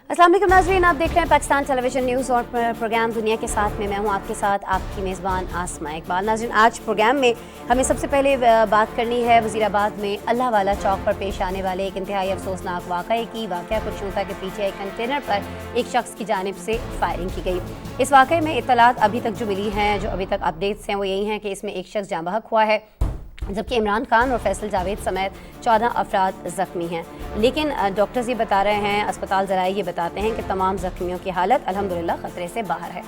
अस्सलाम वालेकुम नाज़रीन, आप देख रहे हैं पाकिस्तान टेलीविज़न न्यूज़ और प्रोग्राम दुनिया के साथ में मैं हूं आपके साथ आपकी मेज़बान आसमा इकबाल। नाज़रीन, आज प्रोग्राम में हमें सबसे पहले बात करनी है वज़ीराबाद में अल्लाह वाला चौक पर पेश आने वाले एक इंतहाई अफसोसनाक वाक़ये की। वाक़या कुछ यूँ था कि पीछे एक कंटेनर पर एक शख्स की जानिब से फायरिंग की गई। इस वाक़ये में इत्तलात अभी तक जो मिली हैं, जो अभी तक अपडेट्स हैं, वो यही हैं कि इसमें एक शख्स जाँ बहक हुआ है, जबकि इमरान खान और फैसल जावेद समेत 14 अफराद ज़ख्मी हैं। लेकिन डॉक्टर्स ये बता रहे हैं, अस्पताल ज़राए ये बताते हैं कि तमाम ज़ख्मियों की हालत अल्हम्दुलिल्लाह ख़तरे से बाहर है।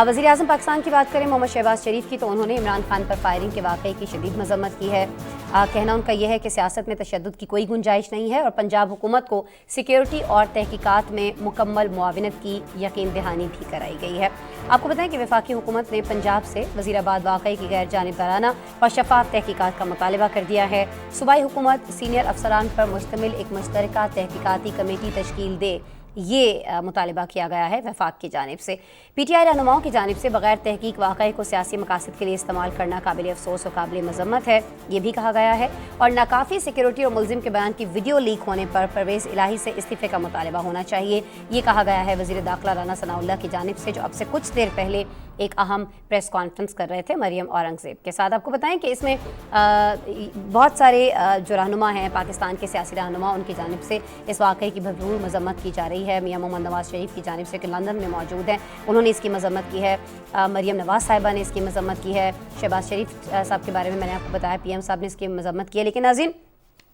वज़ीर आज़म पाकिस्तान की बात करें मोहम्मद शहबाज शरीफ की, तो उन्होंने इमरान खान पर फायरिंग के वाक़ये की शदीद मज़म्मत की है। कहना उनका यह है कि सियासत में तशद्दुद की कोई गुंजाइश नहीं है और पंजाब हुकूमत को सिक्योरिटी और तहकीकात में मुकम्मल मुआविनत की यकीन दहानी भी कराई गई है। आपको बताएं कि वफाकी हुकूमत ने पंजाब से वज़ीराबाद वाक़ये की गैर जानिबदाराना और शफाफ तहकीकात का मुतालबा कर दिया है। सूबाई हुकूमत सीनियर अफसरान पर मुश्तमिल एक मुश्तरका तहकीकाती कमेटी तश्कील दे, ये मुतालबा किया गया है वफाक की जानिब से। PTI रहनुमाओं की जानिब से बगैर तहकीक वाक़ये को सियासी मकासद के लिए इस्तेमाल करना काबिल अफसोस और काबिल मज़म्मत है, ये भी कहा गया है। और नाकाफ़ी सिक्योरिटी और मुलजिम के बयान की वीडियो लीक होने पर परवेज़ इलाही से इस्तीफ़े का मुतालबा होना चाहिए, ये कहा गया है वज़ीर दाखिला राना सनाउल्लाह की जानिब से, जो अब से कुछ देर पहले एक अहम प्रेस कॉन्फ्रेंस कर रहे थे मरियम औरंगज़ेब के साथ। आपको बताएं कि इसमें बहुत सारे जो रहनुमा हैं, पाकिस्तान के सियासी रहनुमा, उनकी जानिब से इस वाक़ये की भरपूर मज़म्मत की जा रही है। मियां मोहम्मद नवाज़ शरीफ की जानिब से कि लंदन में मौजूद हैं, उन्होंने इसकी मज़म्मत की है। मरियम नवाज़ साहिबा ने इसकी मज़म्मत की है। शहबाज शरीफ साहब के बारे में मैंने आपको बताया, PM साहब ने इसकी मज़म्मत की है। लेकिन नाज़रीन,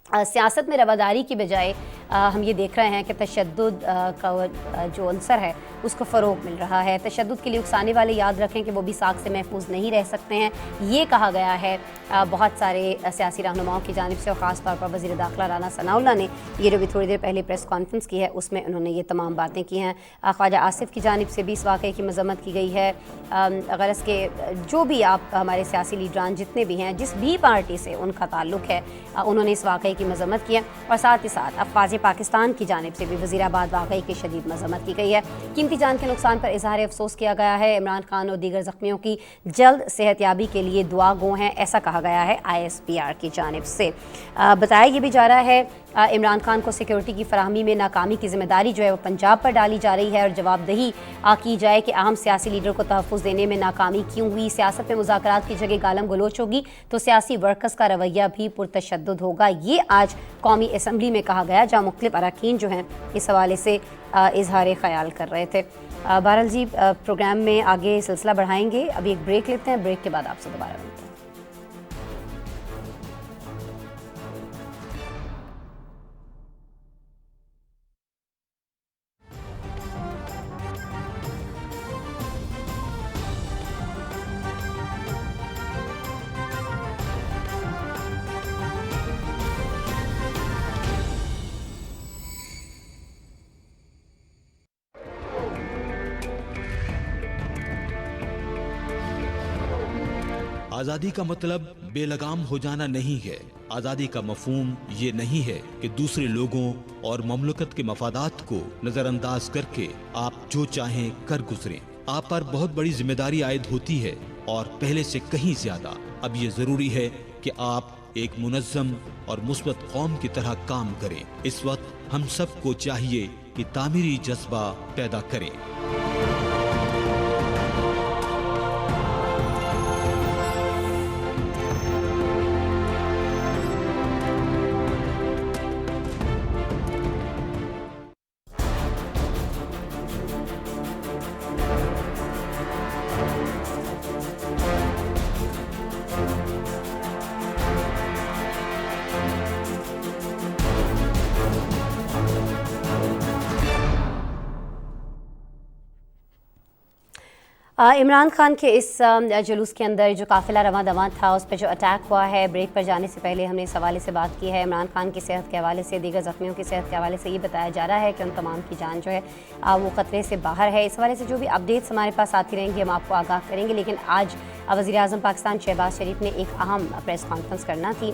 सियासत में रवादारी की बजाय हम ये देख रहे हैं कि तशद्दुद का जो अंसर है उसको फ़रोग़ मिल रहा है। तशद्दुद के लिए उकसाने वाले याद रखें कि वो भी साख से महफूज नहीं रह सकते हैं, ये कहा गया है बहुत सारे सियासी रहनुमाओं की जानिब से। और ख़ास तौर पर वज़ीर दाखिला राना सनाउल्लाह ने ये जो भी थोड़ी देर पहले प्रेस कॉन्फ्रेंस की है उसमें उन्होंने ये तमाम बातें की हैं। ख्वाजा आसिफ की जानिब से भी इस वाक़ये की मज़म्मत की गई है। गरज़ के जो भी आप हमारे सियासी लीडरान जितने भी हैं, जिस भी पार्टी से उनका ताल्लुक़ है, उन्होंने इस वाक़ये की मज़म्मत की है। और साथ ही साथ अफ़वाज़ पाकिस्तान की जानिब से भी वज़ीराबाद वाक़ये की शदीद मज़म्मत की गई है। कीमती जान के नुकसान पर इज़हार अफसोस किया गया है। इमरान खान और दीगर ज़ख्मियों की जल्द सेहतयाबी के लिए दुआ गो हैं, ऐसा कहा गया है ISPR की जानिब से। बताया ये भी जा रहा है इमरान खान को सिक्योरिटी की फराहमी में नाकामी की ज़िम्मेदारी जो है वो पंजाब पर डाली जा रही है और जवाबदही की जाए कि अहम सियासी लीडर को तहफ़्फ़ुज़ देने में नाकामी क्यों हुई। सियासत में मुज़ाकरात की जगह गालम गलोच होगी तो सियासी वर्कर्स का रवैया भी पुरतशद्दुद होगा, ये आज कौमी असम्बली में कहा गया, जहाँ मुख्तलिफ अरकान जो हैं इस हवाले से इज़हार ख़याल कर रहे थे। बहरहाल जी, प्रोग्राम में आगे सिलसिला बढ़ाएंगे। अभी एक ब्रेक लेते हैं, ब्रेक के बाद आपसे दोबारा मिलते हैं। आज़ादी का मतलब बेलगाम हो जाना नहीं है। आज़ादी का मफहूम ये नहीं है कि दूसरे लोगों और ममलकत के मफादात को नज़रअंदाज करके आप जो चाहें कर गुजरें। आप पर बहुत बड़ी जिम्मेदारी आयद होती है और पहले से कहीं ज्यादा। अब ये ज़रूरी है कि आप एक मुनज़्ज़म और मुस्बत कौम की तरह काम करें। इस वक्त हम सबको चाहिए कि तामीरी जज्बा पैदा करें। इमरान खान के इस जुलूस के अंदर जो काफ़िला रवां दवां था, उस पर जो अटैक हुआ है, ब्रेक पर जाने से पहले हमने इस हवाले से बात की है। इमरान खान की सेहत के हवाले से, दीगर ज़ख्मियों की सेहत के हवाले से ये बताया जा रहा है कि उन तमाम की जान जो है वो ख़तरे से बाहर है। इस हवाले से जो भी अपडेट्स हमारे पास आती रहेंगी हम आपको आगाह करेंगे। लेकिन आज वज़ीर आज़म पाकिस्तान शहबाज शरीफ ने एक अहम प्रेस कॉन्फ्रेंस करना थी।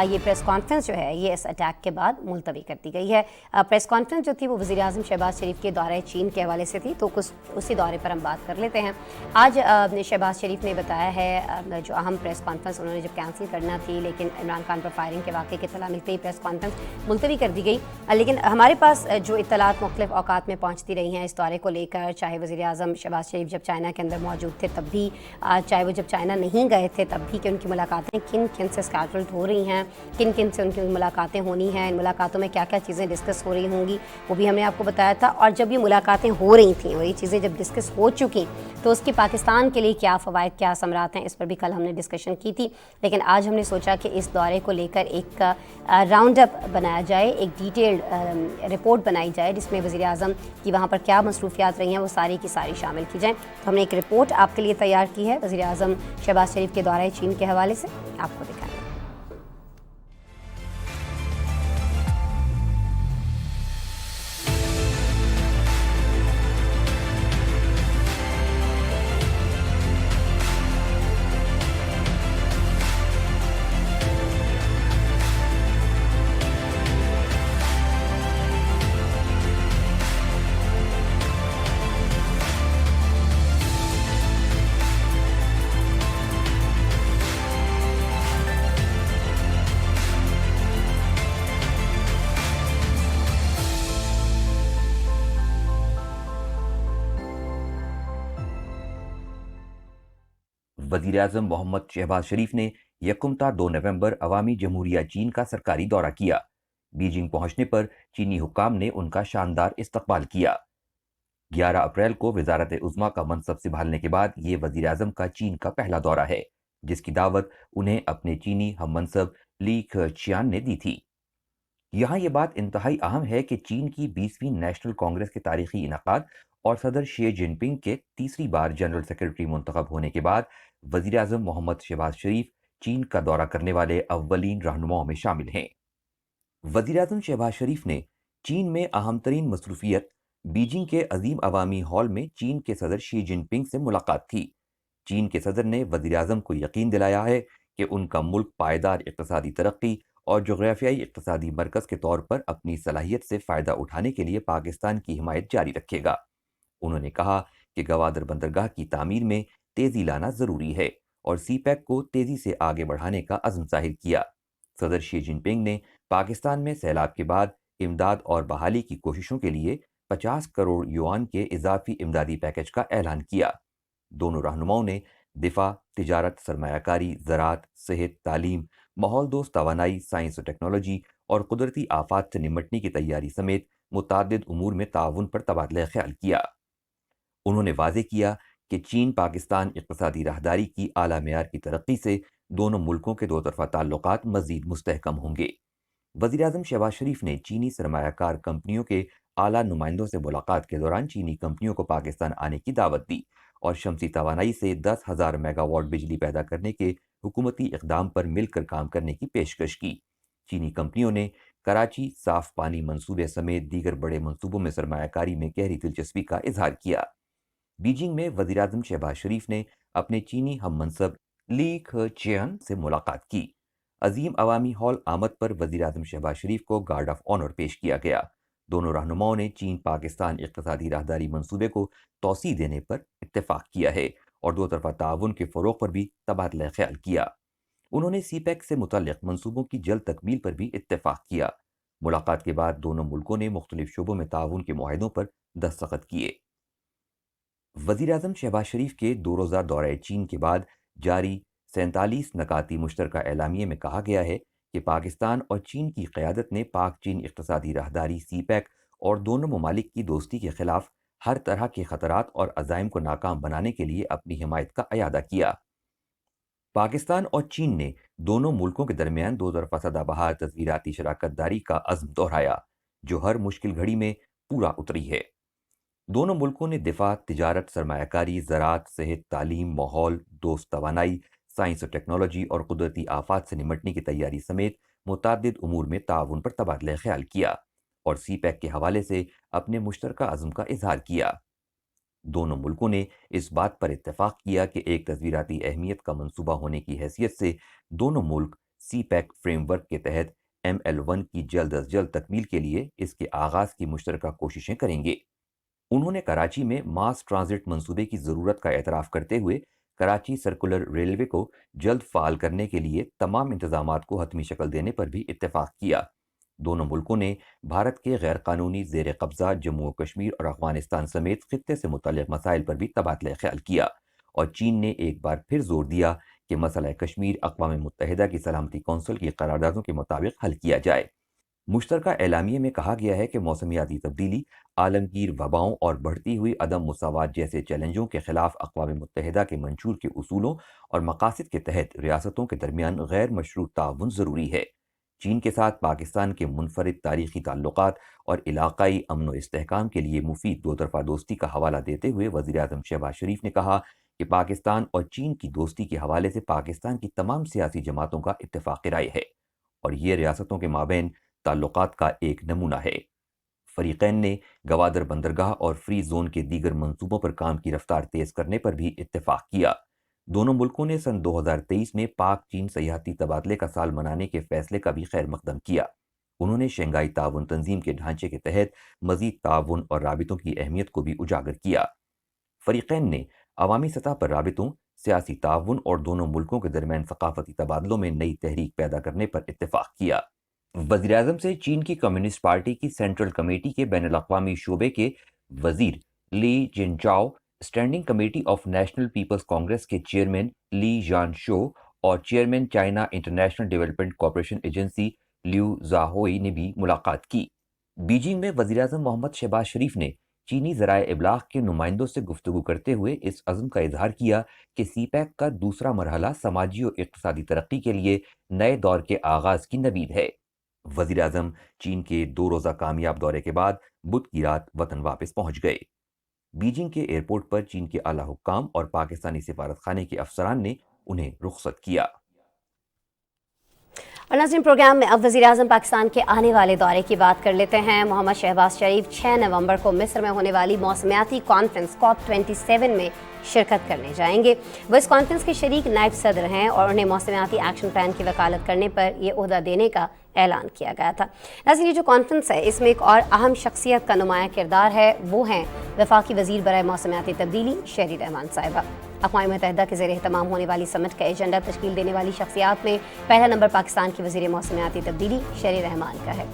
ये प्रेस कॉन्फ्रेंस जो है ये इस अटैक के बाद मुलतवी कर दी गई है। प्रेस कॉन्फ्रेंस जो थी वो वज़ीर आज़म शहबाज शरीफ के दौरे चीन के हवाले से थी, तो कुछ उसी दौरे पर हम बात कर लेते हैं। आज शहबाज शरीफ ने बताया है जो अहम प्रेस कॉन्फ्रेंस उन्होंने जब कैंसिल करना थी, लेकिन इमरान खान पर फायरिंग के वाक़े की इत्तला मिलते ही प्रेस कॉन्फ्रेंस मुलतवी कर दी गई। लेकिन हमारे पास जो इत्तलात मुख्तलिफ औकात में पहुँचती रही हैं इस दौरे को लेकर, चाहे वज़ीर आज़म शहबाज शरीफ जब चाइना के अंदर मौजूद थे तब भी, चाहे वो जब चाइना नहीं गए थे तब भी, कि उनकी मुलाकातें किन किन से स्कैटल्ड हो रही हैं, किन किन से उनकी मुलाकातें होनी हैं, इन मुलाकातों में क्या क्या चीज़ें डिस्कस हो रही होंगी, वो भी हमने आपको बताया था। और जब ये मुलाकातें हो रही थी और ये चीज़ें जब डिस्कस हो चुकी तो उसकी पाकिस्तान के लिए क्या फ़वाइद, क्या असमरात हैं, इस पर भी कल हमने डिस्कशन की थी। लेकिन आज हमने सोचा कि इस दौरे को लेकर एक राउंड अप बनाया जाए, एक डिटेल्ड रिपोर्ट बनाई जाए जिसमें वज़ीर आज़म की वहाँ पर क्या मसरूफियात रही हैं वो सारी की सारी शामिल की जाएँ। तो हमने एक रिपोर्ट आपके लिए तैयार की है वज़ीर आज़म शहबाज शरीफ के दौरे चीन के हवाले से, आपको दिखाएं। वज़ीर-ए-आज़म मोहम्मद शहबाज शरीफ ने यकम 2 नवंबर अवामी जमहूरिया चीन का सरकारी दौरा किया। बीजिंग पहुंचने पर चीनी हुक्काम ने उनका शानदार इस्तकबाल किया। 11 अप्रैल को वज़ारत उज़्मा का मनसब संभालने के बाद ये वज़ीर-ए-आज़म का चीन का पहला दौरा है, जिसकी दावत उन्हें अपने चीनी हम मनसब ली खचियान ने दी थी। यहाँ ये बात इंतहाई अहम है कि चीन की 20वीं नेशनल कांग्रेस के तारीखी इनकाद और सदर शी जिनपिंग के तीसरी बार जनरल सेक्रेटरी मुंतखब होने के बाद वज़ीर आज़म मोहम्मद शहबाज शरीफ चीन का दौरा करने वाले अव्वलीन रहनुमाओं में शामिल हैं। वज़ीर आज़म शहबाज शरीफ ने चीन में अहम तरीन मसरूफियत बीजिंग के अजीम अवामी हॉल में चीन के सदर शी जिनपिंग से मुलाकात थी। चीन के सदर ने वज़ीर आज़म को यकीन दिलाया है कि उनका मुल्क पायदार इक़्तिसादी तरक्की और जोग्राफियाई इक़्तिसादी मरकज़ के तौर पर अपनी सलाहियत से फ़ायदा उठाने के लिए पाकिस्तान की हिमायत जारी रखेगा। उन्होंने कहा कि गवादर बंदरगाह की तामीर में तेज़ी लाना ज़रूरी है और सीपैक को तेज़ी से आगे बढ़ाने का अज़्म ज़ाहिर किया। सदर शी जिनपिंग ने पाकिस्तान में सैलाब के बाद इमदाद और बहाली की कोशिशों के लिए 50 करोड़ युआन के इजाफी इमदादी पैकेज का ऐलान किया। दोनों रहनुमाओं ने दिफा, तिजारत, सरमायाकारी, ज़राअत, सेहत, तालीम, माहौल दोस्त तवानाई, साइंस और टेक्नोलॉजी और कुदरती आफात से निमटने की तैयारी समेत मुतादिद उमूर में ताउन पर तबादला ख्याल किया। उन्होंने वाज़ेह किया कि चीन पाकिस्तान इक़्तिसादी राहदारी की आला मेयार की तरक्की से दोनों मुल्कों के दो तरफ़ा ताल्लुकात मज़ीद मुस्तहकम होंगे। वज़ीर-ए-आज़म शहबाज शरीफ ने चीनी सरमायाकार कंपनियों के आला नुमाइंदों से मुलाकात के दौरान चीनी कंपनियों को पाकिस्तान आने की दावत दी और शमसी तवानाई से 10,000 मेगावाट बिजली पैदा करने के हुकूमती इक़दाम पर मिलकर काम करने की पेशकश की। चीनी कंपनियों ने कराची साफ पानी मंसूबे समेत दीगर बड़े मंसूबों में सरमायाकारी में गहरी दिलचस्पी का इजहार किया। बीजिंग में वज़ीर-ए-आज़म शहबाज शरीफ ने अपने चीनी हम मनसब ली खचियान से मुलाकात की। अजीम अवामी हॉल आमद पर वज़ीर-ए-आज़म शहबाज शरीफ को गार्ड ऑफ ऑनर पेश किया गया। दोनों रहनुमाओं ने चीन पाकिस्तान इक़्तिसादी राहदारी मंसूबे को तौसीह देने पर इत्तेफाक किया है और दो तरफ़ा ताउन के फ़रोग़ पर भी तबादला ख्याल किया। उन्होंने सीपैक से मुतल्लिक़ मंसूबों की जल्द तकमील पर भी इत्तेफाक किया। मुलाकात के बाद दोनों मुल्कों ने मुख्तलिफ शोबों में ताउन के मुआहिदों पर दस्तखत किए। वज़ीर-ए-आज़म शहबाज शरीफ के 2 रोज़ा दौरे चीन के बाद जारी 47 नकाती मुश्तरका एलामिये में कहा गया है कि पाकिस्तान और चीन की क़यादत ने पाक चीन इक़्तिसादी राहदारी सीपैक और दोनों ममालिक की दोस्ती के ख़िलाफ़ हर तरह के ख़तरात और अज़ाइम को नाकाम बनाने के लिए अपनी हिमायत का अयादा किया। पाकिस्तान और चीन ने दोनों मुल्कों के दरमियान दो तरफ़ा सदाबहार तज़वीराती शराकत दारी का अज़्म दोहराया, जो हर मुश्किल घड़ी में पूरा उतरी है। दोनों मुल्कों ने दिफा, तिजारत, सरमायाकारी, ज़राअत, सेहत, तालीम, माहौल दोस्त तवानाई, साइंस और टेक्नोलॉजी और कुदरती आफात से निमटने की तैयारी समेत मुतादिद उमूर में ताउन पर तबादला ख्याल किया और सीपैक के हवाले से अपने मुश्तरका अज़्म का इजहार किया। دونوں ملکوں نے اس بات پر اتفاق کیا کہ ایک تصویراتی اہمیت کا منصوبہ ہونے کی حیثیت سے دونوں ملک سی پیک فریم ورک کے تحت ML1 کی جلد از جلد تکمیل کے لیے اس کے آغاز کی مشترکہ کوششیں کریں گے۔ انہوں نے کراچی میں ماس ٹرانزٹ منصوبے کی ضرورت کا اعتراف کرتے ہوئے کراچی سرکولر ریلوے کو جلد فعال کرنے کے لیے تمام انتظامات کو حتمی شکل دینے پر بھی اتفاق کیا۔ دونوں ملکوں نے بھارت کے غیر قانونی زیر قبضہ جموں و کشمیر اور افغانستان سمیت خطے سے متعلق مسائل پر بھی تبادلہ خیال کیا، اور چین نے ایک بار پھر زور دیا کہ مسئلہ کشمیر اقوام متحدہ کی سلامتی کونسل کی قراردادوں کے مطابق حل کیا جائے۔ مشترکہ اعلامیے میں کہا گیا ہے کہ موسمیاتی تبدیلی، عالمگیر وباؤں اور بڑھتی ہوئی عدم مساوات جیسے چیلنجوں کے خلاف اقوام متحدہ کے منشور کے اصولوں اور مقاصد کے تحت ریاستوں کے درمیان غیر مشروط تعاون ضروری ہے۔ چین کے ساتھ پاکستان کے منفرد تاریخی تعلقات اور علاقائی امن و استحکام کے لیے مفید دو طرفہ دوستی کا حوالہ دیتے ہوئے وزیراعظم شہباز شریف نے کہا کہ پاکستان اور چین کی دوستی کے حوالے سے پاکستان کی تمام سیاسی جماعتوں کا اتفاق رائے ہے، اور یہ ریاستوں کے مابین تعلقات کا ایک نمونہ ہے۔ فریقین نے گوادر بندرگاہ اور فری زون کے دیگر منصوبوں پر کام کی رفتار تیز کرنے پر بھی اتفاق کیا۔ دونوں ملکوں نے سن 2023 میں پاک چین سیاحتی تبادلے کا سال منانے کے فیصلے کا بھی خیر مقدم کیا۔ انہوں نے شنگھائی تعاون تنظیم کے ڈھانچے کے تحت مزید تعاون اور رابطوں کی اہمیت کو بھی اجاگر کیا۔ فریقین نے عوامی سطح پر رابطوں، سیاسی تعاون اور دونوں ملکوں کے درمیان ثقافتی تبادلوں میں نئی تحریک پیدا کرنے پر اتفاق کیا۔ وزیراعظم سے چین کی کمیونسٹ پارٹی کی سینٹرل کمیٹی کے بین الاقوامی شعبے کے وزیر Li Jinchao, Standing Committee of National People's Congress کے چیئرمین لی جان شو اور chairman China International Development Cooperation Agency Luo Zhaohui نے بھی ملاقات کی۔ بیجنگ میں وزیراعظم محمد شہباز شریف نے چینی ذرائع ابلاغ کے نمائندوں سے گفتگو کرتے ہوئے اس عزم کا اظہار کیا کہ سی پیک کا دوسرا مرحلہ سماجی و اقتصادی ترقی کے لیے نئے دور کے آغاز کی نوید ہے۔ وزیراعظم چین کے 2 روزہ کامیاب دورے کے بعد بدھ کی رات وطن واپس پہنچ گئے۔ بیجنگ کے ایئرپورٹ پر چین کے اعلیٰ حکام اور پاکستانی سفارت خانے کے افسران نے انہیں رخصت کیا۔ اور ناظرین، پروگرام میں اب وزیراعظم پاکستان کے آنے والے دورے کی بات کر لیتے ہیں۔ محمد شہباز شریف 6 نومبر کو مصر میں ہونے والی موسمیاتی کانفرنس COP27 میں شرکت کرنے جائیں گے۔ وہ اس کانفرنس کے شریک نائب صدر ہیں اور انہیں موسمیاتی ایکشن پلان کی وکالت کرنے پر یہ عہدہ دینے کا اعلان کیا گیا تھا۔ ناظرین، یہ جو کانفرنس ہے اس میں ایک اور اہم شخصیت کا نمایاں کردار ہے، وہ ہیں وفاقی وزیر برائے موسمیاتی تبدیلی شہری رحمان صاحبہ۔ اقوام متحدہ کے زیر اہتمام ہونے والی سمٹ کا ایجنڈا تشکیل دینے والی شخصیات میں پہلا نمبر پاکستان کی وزیر موسمیاتی تبدیلی شہری رحمان کا ہے۔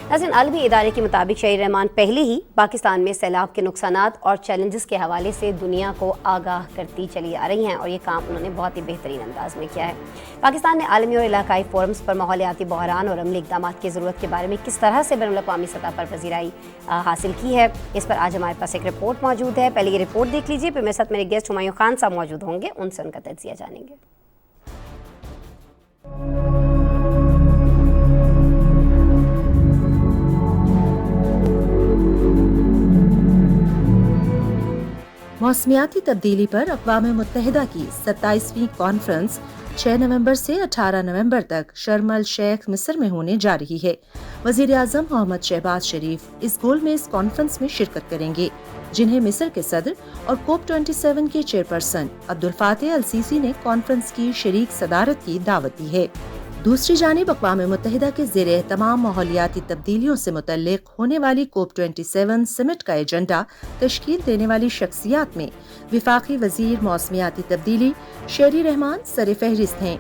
ناظرین، عالمی ادارے کے مطابق شہری رحمان پہلے ہی پاکستان میں سیلاب کے نقصانات اور چیلنجز کے حوالے سے دنیا کو آگاہ کرتی چلی آ رہی ہیں، اور یہ کام انہوں نے بہت ہی بہترین انداز میں کیا ہے۔ پاکستان نے عالمی اور علاقائی فورمز پر ماحولیاتی بحران اور عملی اقدامات کی ضرورت کے بارے میں کس طرح سے بین الاقوامی سطح پر پذیرائی حاصل کی ہے، اس پر آج ہمارے پاس ایک رپورٹ موجود ہے۔ پہلے یہ رپورٹ دیکھ لیجیے، پھر میرے ساتھ میرے گیسٹ ہمایوں خان صاحب موجود ہوں گے، ان سے ان کا تجزیہ جانیں گے۔ موسمیاتی تبدیلی پر اقوام متحدہ کی 27ویں کانفرنس 6 نومبر سے 18 نومبر تک شرم الشیخ مصر میں ہونے جا رہی ہے۔ وزیر اعظم محمد شہباز شریف اس گول میں اس کانفرنس میں شرکت کریں گے، جنہیں مصر کے صدر اور COP27 کے چیئرپرسن عبدالفاتح السیسی نے کانفرنس کی شریک صدارت کی دعوت دی ہے۔ دوسری جانب اقوام متحدہ کے زیر اہتمام ماحولیاتی تبدیلیوں سے متعلق ہونے والی COP27 سمٹ کا ایجنڈا تشکیل دینے والی شخصیات میں وفاقی وزیر موسمیاتی تبدیلی شہری رحمان سر فہرست ہیں۔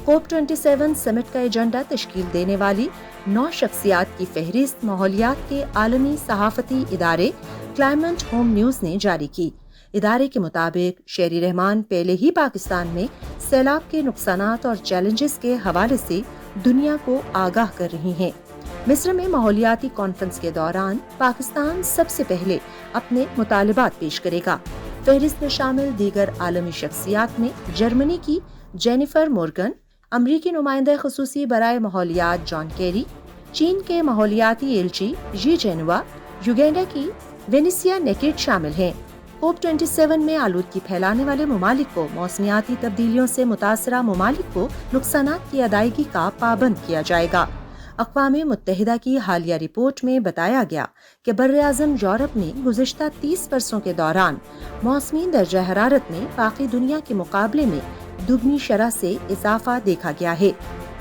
COP27 سمٹ کا ایجنڈا تشکیل دینے والی 9 شخصیات کی فہرست ماحولیات کے عالمی صحافتی ادارے کلائمیٹ ہوم نیوز نے جاری کی۔ ادارے کے مطابق شہری رحمان پہلے ہی پاکستان میں سیلاب کے نقصانات اور چیلنجز کے حوالے سے دنیا کو آگاہ کر رہی ہیں۔ مصر میں ماحولیاتی کانفرنس کے دوران پاکستان سب سے پہلے اپنے مطالبات پیش کرے گا۔ فہرست میں شامل دیگر عالمی شخصیات میں جرمنی کی جینیفر مورگن، امریکی نمائندہ خصوصی برائے ماحولیات جان کیری، چین کے ماحولیاتی ایلچی ژی جینوا، یوگینڈا کی وینیسیا نیکٹ شامل ہیں۔ COP27 میں آلودگی پھیلانے والے ممالک کو موسمیاتی تبدیلیوں سے متاثرہ ممالک کو نقصانات کی ادائیگی کا پابند کیا جائے گا۔ اقوام متحدہ کی حالیہ رپورٹ میں بتایا گیا کہ براعظم یورپ میں گزشتہ 30 برسوں کے دوران موسمی درجہ حرارت میں باقی دنیا کے مقابلے میں دگنی شرح سے اضافہ دیکھا گیا ہے۔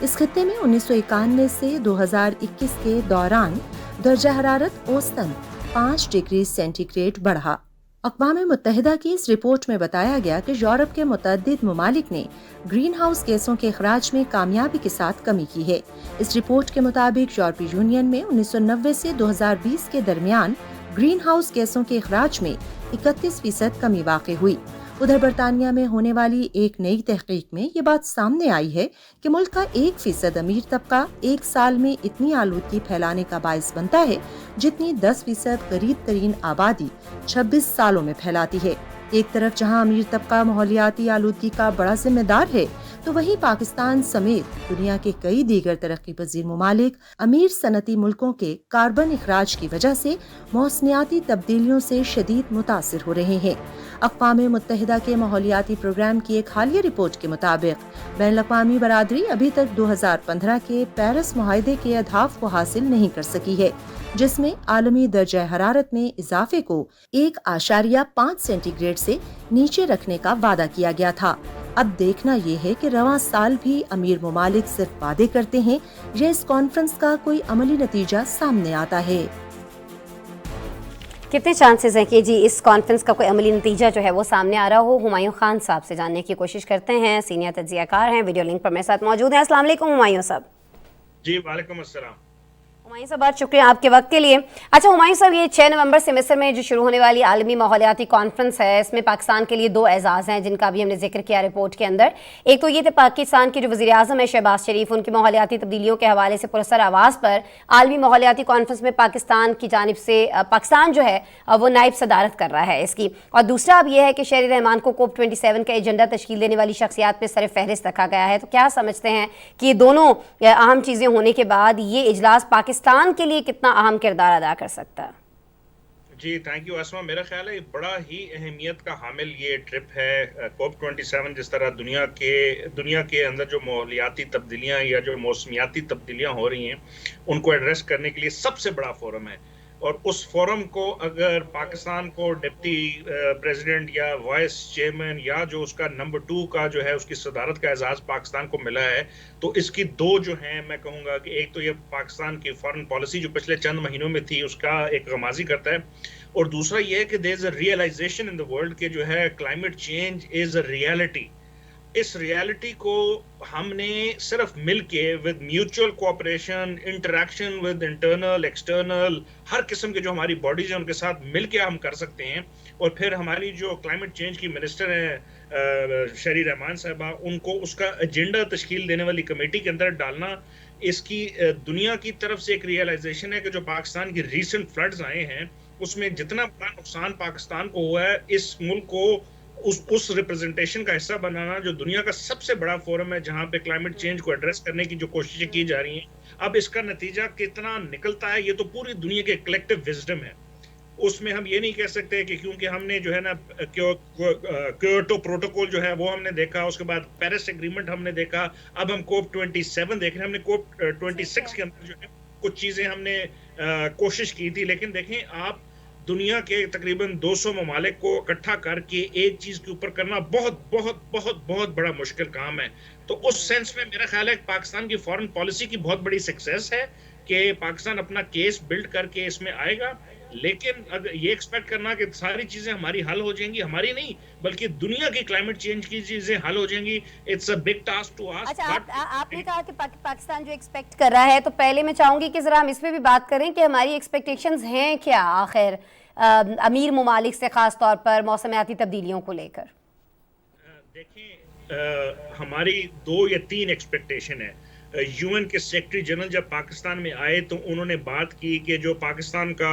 اس خطے میں 1991 سے 2021 کے دوران درجہ حرارت اوسطاً 5 ڈگری سینٹی گریڈ بڑھا۔ اقوام متحدہ کی اس رپورٹ میں بتایا گیا کہ یورپ کے متعدد ممالک نے گرین ہاؤس گیسوں کے اخراج میں کامیابی کے ساتھ کمی کی ہے۔ اس رپورٹ کے مطابق یورپی یونین میں 1990 سے 2020 کے درمیان گرین ہاؤس گیسوں کے اخراج میں 31% کمی واقع ہوئی۔ ادھر برطانیہ میں ہونے والی ایک نئی تحقیق میں یہ بات سامنے آئی ہے کہ ملک کا 1% امیر طبقہ ایک سال میں اتنی آلودگی پھیلانے کا باعث بنتا ہے جتنی 10% غریب ترین آبادی 26 سالوں میں پھیلاتی ہے۔ ایک طرف جہاں امیر طبقہ ماحولیاتی آلودگی کا بڑا ذمہ دار ہے تو وہیں پاکستان سمیت دنیا کے کئی دیگر ترقی پذیر ممالک امیر صنعتی ملکوں کے کاربن اخراج کی وجہ سے موسمیاتی تبدیلیوں سے شدید متاثر ہو رہے ہیں۔ اقوام متحدہ کے ماحولیاتی پروگرام کی ایک حالیہ رپورٹ کے مطابق بین الاقوامی برادری ابھی تک 2015 کے پیرس معاہدے کے اہداف کو حاصل نہیں کر سکی ہے، جس میں عالمی درجہ حرارت میں اضافے کو 1.5 سینٹی گریڈ سے نیچے رکھنے کا وعدہ کیا گیا تھا۔ اب دیکھنا یہ ہے کہ رواں سال بھی امیر ممالک صرف وعدے کرتے ہیں یا اس کانفرنس کا کوئی عملی نتیجہ سامنے آتا ہے۔ کتنے چانسز ہیں کہ جی اس کانفرنس کا کوئی عملی نتیجہ جو ہے وہ سامنے آ رہا ہو؟ ہمایوں خان صاحب سے جاننے کی کوشش کرتے ہیں، سینئر تجزیہ کار ہیں، ویڈیو لنک پر میرے ساتھ موجود ہیں۔ السلام علیکم ہمایوں صاحب۔ جی وعلیکم السلام۔ ہمایوں صاحب بہت شکریہ آپ کے وقت کے لیے۔ اچھا ہمایوں صاحب، یہ 6 نومبر سے مصر میں جو شروع ہونے والی عالمی ماحولیاتی کانفرنس ہے، اس میں پاکستان کے لیے 2 اعزاز ہیں جن کا بھی ہم نے ذکر کیا رپورٹ کے اندر۔ ایک تو یہ تھے پاکستان کے جو وزیر اعظم ہے شہباز شریف، ان کی ماحولیاتی تبدیلیوں کے حوالے سے پرسر آواز پر عالمی ماحولیاتی کانفرنس میں پاکستان کی جانب سے پاکستان جو ہے وہ نائب صدارت کر رہا ہے اس کی۔ اور دوسرا اب یہ ہے کہ شہری رحمان کو کوپ 27 کا ایجنڈا تشکیل دینے والی شخصیات میں سر فہرست رکھا گیا ہے۔ تو کیا سمجھتے ہیں کہ یہ دونوں اہم چیزیں ہونے کے بعد یہ اجلاس پاکستان کے لیے کتنا اہم کردار ادا کر سکتا ہے؟ جی تھینک یو اسما۔ میرا خیال ہے بڑا ہی اہمیت کا حامل یہ ٹرپ ہے کوپ 27۔ جس طرح دنیا کے اندر جو ماحولیاتی تبدیلیاں یا جو موسمیاتی تبدیلیاں ہو رہی ہیں ان کو ایڈریس کرنے کے لیے سب سے بڑا فورم ہے، اور اس فورم کو اگر پاکستان کو ڈپٹی پریزیڈنٹ یا وائس چیئرمین یا جو اس کا نمبر 2 کا جو ہے اس کی صدارت کا اعزاز پاکستان کو ملا ہے، تو اس کی 2 جو ہیں میں کہوں گا کہ ایک تو یہ پاکستان کی فارن پالیسی جو پچھلے چند مہینوں میں تھی اس کا ایک غمازی کرتا ہے، اور دوسرا یہ ہے کہ there is a realization in the world کہ جو ہے climate change is a reality. اس ریالٹی کو ہم نے صرف مل کے with mutual cooperation, interaction with internal external ہر قسم کے جو ہماری باڈیز ہیں ان کے ساتھ مل کے ہم کر سکتے ہیں، اور پھر ہماری جو کلائمیٹ چینج کی منسٹر ہیں شہری رحمان صاحبہ، ان کو اس کا ایجنڈا تشکیل دینے والی کمیٹی کے اندر ڈالنا، اس کی دنیا کی طرف سے ایک ریئلائزیشن ہے کہ جو پاکستان کی ریسنٹ فلڈز آئے ہیں اس میں جتنا بڑا نقصان پاکستان کو ہوا ہے، اس ملک کو اس ریپرزنٹیشن کا حصہ بنانا جو دنیا کا سب سے بڑا فورم ہے جہاں پہ کلائمیٹ چینج کو ایڈریس کرنے کی جو کوششیں کی جا رہی ہیں، اب اس کا نتیجہ کتنا نکلتا ہے یہ تو پوری دنیا کے کلیکٹیو وزڈم ہے۔ اس میں ہم یہ نہیں کہہ سکتے کہ کیونکہ ہم نے جو ہے نا کیوٹو پروٹوکول جو ہے وہ ہم نے دیکھا، اس کے بعد پیرس ایگریمنٹ ہم نے دیکھا، اب ہم کوپ 27 دیکھ رہے ہیں۔ ہم نے کوپ 26 کے اندر جو ہے کچھ چیزیں ہم نے کوشش کی تھی، لیکن دیکھیں آپ دنیا کے تقریباً 200 ممالک کو اکٹھا کر کے ایک چیز کے اوپر کرنا بہت بہت بہت بہت بڑا مشکل کام ہے۔ تو اس سینس میں میرا خیال ہے کہ پاکستان کی فارن پالیسی کی بہت بڑی سکسیس ہے کہ پاکستان اپنا کیس بلڈ کر کے اس میں آئے گا، لیکن اگر یہ ایکسپیکٹ کرنا کہ ساری چیزیں ہماری حل ہو جائیں گی، ہماری نہیں بلکہ دنیا کی کلائمیٹ چینج کی چیزیں حل ہو جائیں گی، it's a big task to ask. اچھا آپ نے کہا کہ پاکستان جو ایکسپیکٹ کر رہا ہے، تو پہلے میں چاہوں گی کہ ذرا ہم اس پہ بھی بات کریں کہ ہماری ایکسپیکٹیشنز ہیں کیا آخر امیر ممالک سے، خاص طور پر موسمیاتی تبدیلیوں کو لے کر؟ دیکھیں ہماری 2 یا 3 ایکسپیکٹیشن ہے۔ یو این کے سیکرٹری جنرل جب پاکستان میں آئے تو انہوں نے بات کی کہ جو پاکستان کا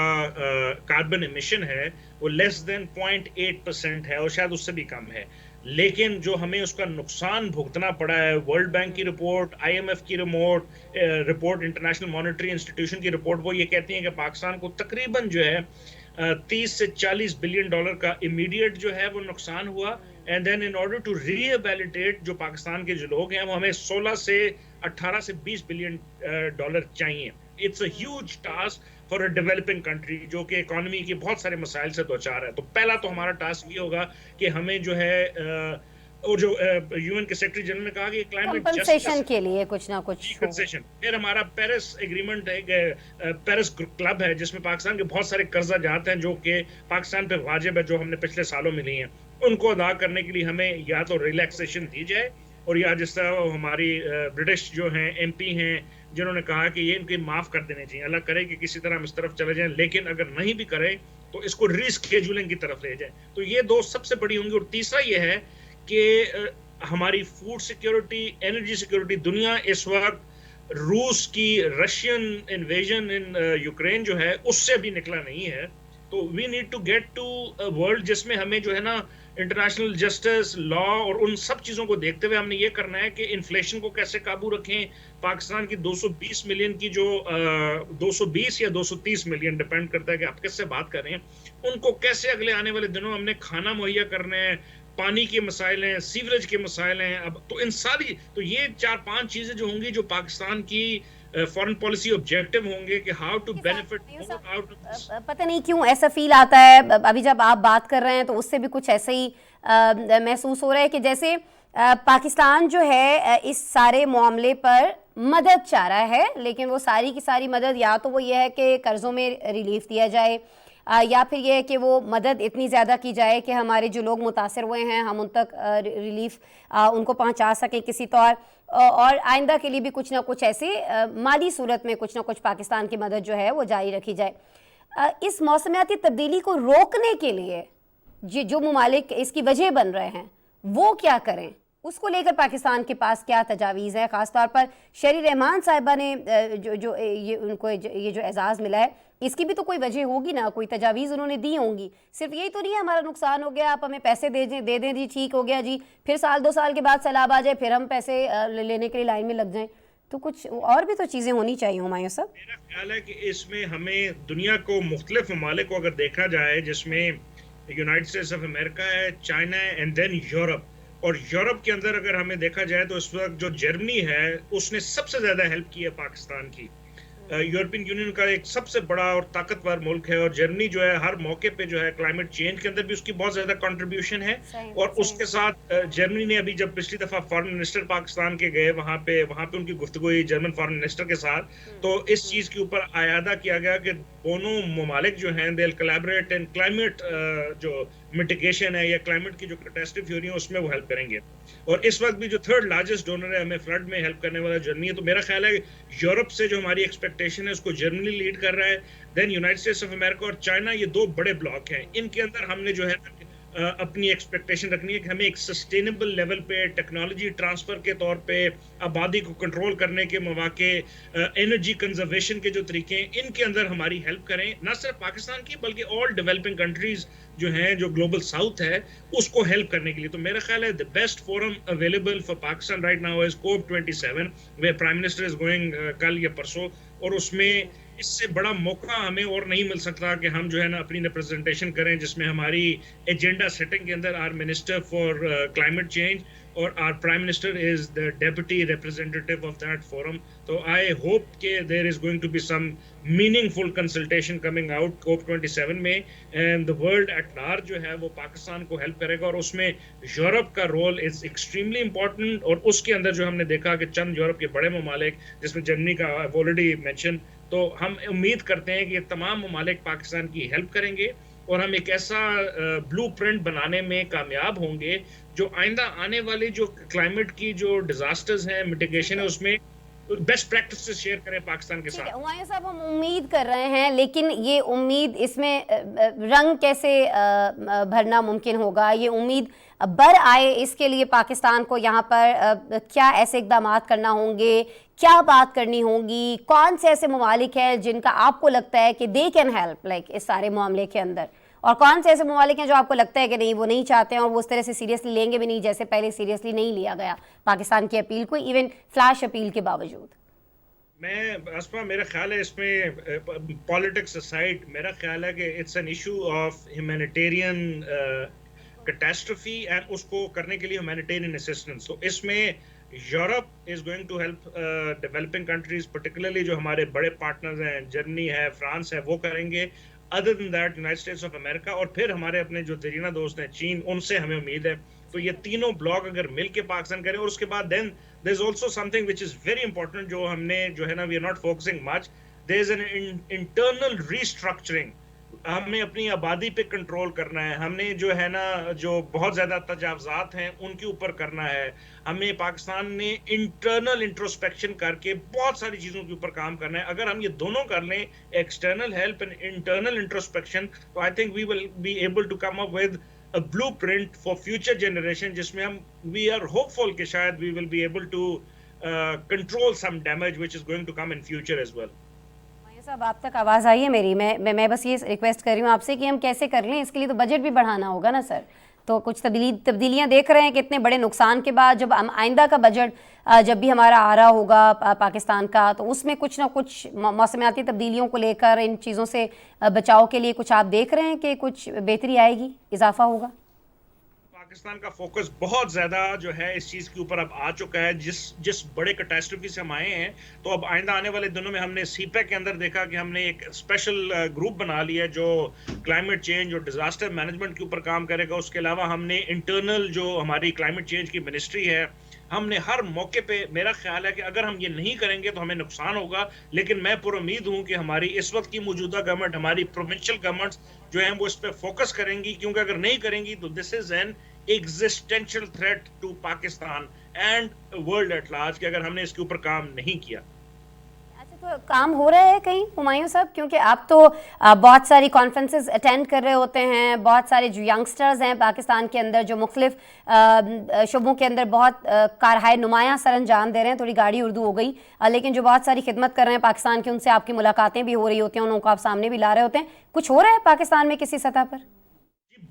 کاربن ایمیشن ہے وہ لیس دین 0.8% ہے اور شاید اس سے بھی کم ہے، لیکن جو ہمیں اس کا نقصان بھگتنا پڑا ہے، ورلڈ بینک کی رپورٹ، IMF کی رپورٹ، انٹرنیشنل مانیٹری انسٹیٹیوشن کی رپورٹ، وہ یہ کہتی ہیں کہ پاکستان کو تقریباً جو ہے 30 سے 40 بلین ڈالر کا امیڈیٹ جو ہے وہ نقصان ہوا، and then in order to rehabilitate جو پاکستان کے جو لوگ ہیں وہ ہمیں 18 سے 20 بلین ڈالر چاہیے. It's a huge task for a developing country جو کہ اکانومی کے بہت سارے مسائل سے دوچار ہے. تو پہلا تو ہمارا ٹاسک یہ ہوگا کہ ہمیں جو ہے اور جو یو این کے سیکرٹری جنرل نے کہا کہ کلائمیٹ کمپنسیشن کے لیے کچھ نہ کچھ. پھر ہمارا پیرس ایگریمنٹ ہے, پیرس کلب ہے جس میں پاکستان کے بہت سارے قرضہ جات ہیں جو کہ پاکستان پہ واجب ہے, جو ہم نے پچھلے سالوں میں لی ہیں. ان کو ادا کرنے کے لیے ہمیں یا تو ریلیکسیشن دی جائے, اور یا جس طرح ہماری برٹش جو ہیں ایم پی ہیں جنہوں نے کہا کہ یہ ان کے معاف کر دینے چاہیے, اللہ کرے کہ کسی طرح ہم اس طرف چلے جائیں, لیکن اگر نہیں بھی کریں تو اس کو ری اسکیجولنگ کی طرف لے جائیں. تو یہ دو سب سے بڑی ہوں گی. اور تیسرا یہ ہے کہ ہماری فوڈ سیکیورٹی, انرجی سیکیورٹی, دنیا اس وقت روس کی رشین انویژن ان یوکرین جو ہے اس سے بھی نکلا نہیں ہے. تو we need to get to world جس میں ہمیں جو ہے نا انٹرنیشنل جسٹس, لا اور ان سب چیزوں کو دیکھتے ہوئے ہم نے یہ کرنا ہے کہ انفلیشن کو کیسے قابو رکھیں. پاکستان کی 220 ملین کی جو 220 یا 230 ملین ڈیپینڈ کرتا ہے کہ آپ کس سے بات کر رہے ہیں, ان کو کیسے اگلے آنے والے دنوں ہم نے کھانا مہیا کرنا ہے, پانی کے مسائل ہیں, سیوریج کے مسائل ہیں. اب تو ان ساری تو یہ 4-5 چیزیں جو ہوں گی جو پاکستان کی فارن پالیسی آبجیکٹو ہوں گے کہ ہاؤ ٹو بینیفٹ. پتہ نہیں کیوں ایسا فیل آتا ہے ابھی جب آپ بات کر رہے ہیں تو اس سے بھی کچھ ایسا ہی محسوس ہو رہا ہے کہ جیسے پاکستان جو ہے اس سارے معاملے پر مدد چاہ رہا ہے, لیکن وہ ساری کی ساری مدد یا تو وہ یہ ہے کہ قرضوں میں ریلیف دیا جائے, یا پھر یہ ہے کہ وہ مدد اتنی زیادہ کی جائے کہ ہمارے جو لوگ متاثر ہوئے ہیں ہم ان تک ریلیف ان کو پہنچا سکیں کسی طور, اور آئندہ کے لیے بھی کچھ نہ کچھ ایسے مالی صورت میں کچھ نہ کچھ پاکستان کی مدد جو ہے وہ جاری رکھی جائے. اس موسمیاتی تبدیلی کو روکنے کے لیے جو ممالک اس کی وجہ بن رہے ہیں وہ کیا کریں, اس کو لے کر پاکستان کے پاس کیا تجاویز ہے؟ خاص طور پر شہری رحمان صاحبہ نے جو یہ ان کو یہ جو اعزاز ملا ہے اس کی بھی تو کوئی وجہ ہوگی نا, کوئی تجاویز انہوں نے دی ہوں گی. صرف یہی تو نہیں ہے ہمارا نقصان ہو گیا آپ ہمیں پیسے دے دیں جی ٹھیک ہو گیا جی, پھر 1-2 سال کے بعد سیلاب آ جائے پھر ہم پیسے لینے کے لیے لائن میں لگ جائیں. تو کچھ اور بھی تو چیزیں ہونی چاہیے ہمایوں صاحب. میرا خیال ہے کہ اس میں ہمیں دنیا کو مختلف ممالک کو اگر دیکھا جائے جس میں یونائٹڈ اسٹیٹس آف امریکہ ہے, چائنا ہے, اینڈ دین یورپ, اور یورپ کے اندر اگر ہمیں دیکھا جائے تو اس وقت جو جرمنی ہے اس نے سب سے زیادہ ہیلپ کی ہے پاکستان کی. یورپین یونین کا ایک سب سے بڑا اور طاقتور ملک ہے, اور جرمنی جو ہے ہر موقع پہ جو ہے کلائمیٹ چینج کے اندر بھی اس کی بہت زیادہ کنٹریبیوشن ہے. اور اس کے ساتھ جرمنی نے ابھی جب پچھلی دفعہ فارن منسٹر پاکستان کے گئے وہاں پہ ان کی گفتگو ہوئی جرمن فارن منسٹر کے ساتھ, تو اس چیز کے اوپر اعادہ کیا گیا کہ دونوں ممالک جو ہیں دے ول کولیبریٹ ان کلائمیٹ جو میٹیگیشن ہے یا کلائمیٹ کی جو کیٹاسٹروفی ہو رہی ہے اس میں وہ ہیلپ کریں گے. اور اس وقت بھی جو 3rd لارجسٹ ڈونر ہے ہمیں فلڈ میں ہیلپ کرنے والا جرمنی ہے. تو میرا خیال ہے یورپ سے جو ہماری ایکسپیکٹیشن ہے اس کو جرمنی لیڈ کر رہا ہے, دین یونائٹڈ اسٹیٹس آف امریکہ اور چائنا, یہ 2 بڑے بلاک ہیں. ان کے اندر ہم نے جو ہے اپنی ایکسپیکٹیشن رکھنی ہے کہ ہمیں ایک سسٹینیبل لیول پہ ٹیکنالوجی ٹرانسفر کے طور پہ آبادی کو کنٹرول کرنے کے مواقع, انرجی کنزرویشن کے جو طریقے ہیں ان کے اندر ہماری ہیلپ کریں, نہ صرف پاکستان کی بلکہ آل ڈیولپنگ کنٹریز جو ہیں جو گلوبل ساؤتھ ہے اس کو ہیلپ کرنے کے لیے. تو میرا خیال ہے the best forum available for Pakistan right now is COP27 where Prime Minister is going کل یا پرسوں, اور اس میں اس سے بڑا موقع ہمیں اور نہیں مل سکتا کہ ہم جو ہے نا اپنی ریپرزنٹیشن کریں جس میں ہماری ایجنڈا سیٹنگ کے اندر our minister for climate change اور our prime minister is the deputy representative of that forum. تو آئی ہوپ کہ there is going to be some meaningful consultation coming out COP27 میں, and the world at large جو ہے وہ پاکستان کو help کرے گا, اور اس میں یورپ کا رول از ایکسٹریملی امپورٹنٹ. اور اس کے اندر جو ہم نے دیکھا کہ چند یورپ کے بڑے ممالک جس میں جرمنی کا آلریڈی مینشن, تو ہم امید کرتے ہیں کہ یہ تمام ممالک پاکستان کی ہیلپ کریں گے اور ہم ایک ایسا بلو پرنٹ بنانے میں کامیاب ہوں گے جو آئندہ آنے والے جو کلائمیٹ کی جو ڈیزاسٹرز ہیں مٹیگیشن ہے اس میں بیسٹ پریکٹسز شیئر کریں پاکستان کے ساتھ. ہمایوں صاحب ہم امید کر رہے ہیں, لیکن یہ امید اس میں رنگ کیسے بھرنا ممکن ہوگا؟ یہ امید بر آئے اس کے لیے پاکستان کو یہاں پر کیا ایسے اقدامات کرنا ہوں گے, کیا بات کرنی ہوگی, کون سے ایسے ممالک ہیں جن کا آپ کو لگتا ہے کہ دے کین ہیلپ لائک اس سارے معاملے کے اندر, اور کون سے ایسے ممالک ہیں جو آپ کو لگتا ہے کہ نہیں وہ نہیں چاہتے ہیں اور وہ اس طرح سے سیریسلی لیں گے بھی نہیں جیسے پہلے سیریسلی نہیں لیا گیا پاکستان کی اپیل کو, ایون فلیش اپیل کے باوجود؟ میں اسما میرا خیال ہے اس میں پالیٹکس اسائڈ میرا خیال ہے کہ it's an issue of humanitarian catastrophe and उसको करने के लिए ह्यूमैनिटेरियन असिस्टेंस। तो इसमें Europe is going to help developing countries, particularly जो हमारे बड़े पार्टनर्स हैं, जर्मनी है, फ्रांस है, वो करेंगे। Other than that United states of America और फिर हमारे अपने जो दरीना दोस्त हैं चीन, उनसे हमें उम्मीद है। तो ये तीनों ब्लॉक अगर मिल के पाकिस्तान करें, और उसके बाद then there is also something which is very important, जो हमने जो है ना, we are not focusing much, there is an internal restructuring. हमें अपनी आबादी पे कंट्रोल करना है, हमने जो है ना, जो बहुत ज्यादा तजावजात हैं उनके ऊपर करना है। हमें पाकिस्तान ने इंटरनल इंट्रोस्पेक्शन करके बहुत सारी चीजों के ऊपर काम करना है। अगर हम ये दोनों कर लें, external help and internal introspection, तो I think we will be able to come up with a blueprint for future generation, जिसमें हम we are hopeful कि शायद we will be able to control some damage which is going to come in future as well. साहब, आप तक आवाज़ आई है मेरी? मैं बस ये रिक्वेस्ट कर रही हूँ आपसे कि हम कैसे कर लें, इसके लिए तो बजट भी बढ़ाना होगा ना सर। तो कुछ तब्दीलियाँ देख रहे हैं कि इतने बड़े नुकसान के बाद जब हम आइंदा का बजट जब भी हमारा आ रहा होगा पाकिस्तान का, तो उसमें कुछ ना कुछ मौसमियाती तब्दीलियों को लेकर, इन चीज़ों से बचाव के लिए कुछ आप देख रहे हैं कि कुछ बेहतरी आएगी, इजाफा होगा? पाकिस्तान का फोकस बहुत ज्यादा जो है इस चीज के ऊपर अब आ चुका है। जिस बड़े कैटास्ट्रफी से हम आए हैं, तो अब आइंदा आने वाले दिनों में हमने सीपैक के अंदर देखा कि हमने एक स्पेशल ग्रुप बना लिया जो क्लाइमेट चेंज और डिजास्टर मैनेजमेंट के ऊपर काम करेगा। उसके अलावा हमने इंटरनल जो हमारी क्लाइमेट चेंज की मिनिस्ट्री है, हमने हर मौके पे, मेरा ख्याल है कि अगर हम ये नहीं करेंगे तो हमें नुकसान होगा, लेकिन मैं पुरुम्मीद हूँ कि हमारी इस वक्त की मौजूदा गवर्नमेंट, हमारी प्रोविंशियल गवर्नमेंट्स जो हैं वो इस पर फोकस करेंगी, क्योंकि अगर नहीं करेंगी तो this is an existential threat to Pakistan and world at large, कि अगर हमने इसके ऊपर काम नहीं किया। तो काम हो रहा है कहीं हुमायूं साहब? क्योंकि आप तो बहुत सारी कॉन्फ्रेंसेस अटेंड कर रहे होते हैं, बहुत सारे जो यंगस्टर्स हैं पाकिस्तान के अंदर जो मुख्तलिफ शोबों के अंदर बहुत कारहाय नुमायाँ सर अंजाम दे रहे हैं। थोड़ी गाड़ी उर्दू हो गई, लेकिन जो बहुत सारी खिदमत कर रहे हैं पाकिस्तान की, उनसे आपकी मुलाकातें भी हो रही होती हैं, उनको आप सामने भी ला रहे होते हैं। कुछ हो रहा है पाकिस्तान में किसी सतह पर?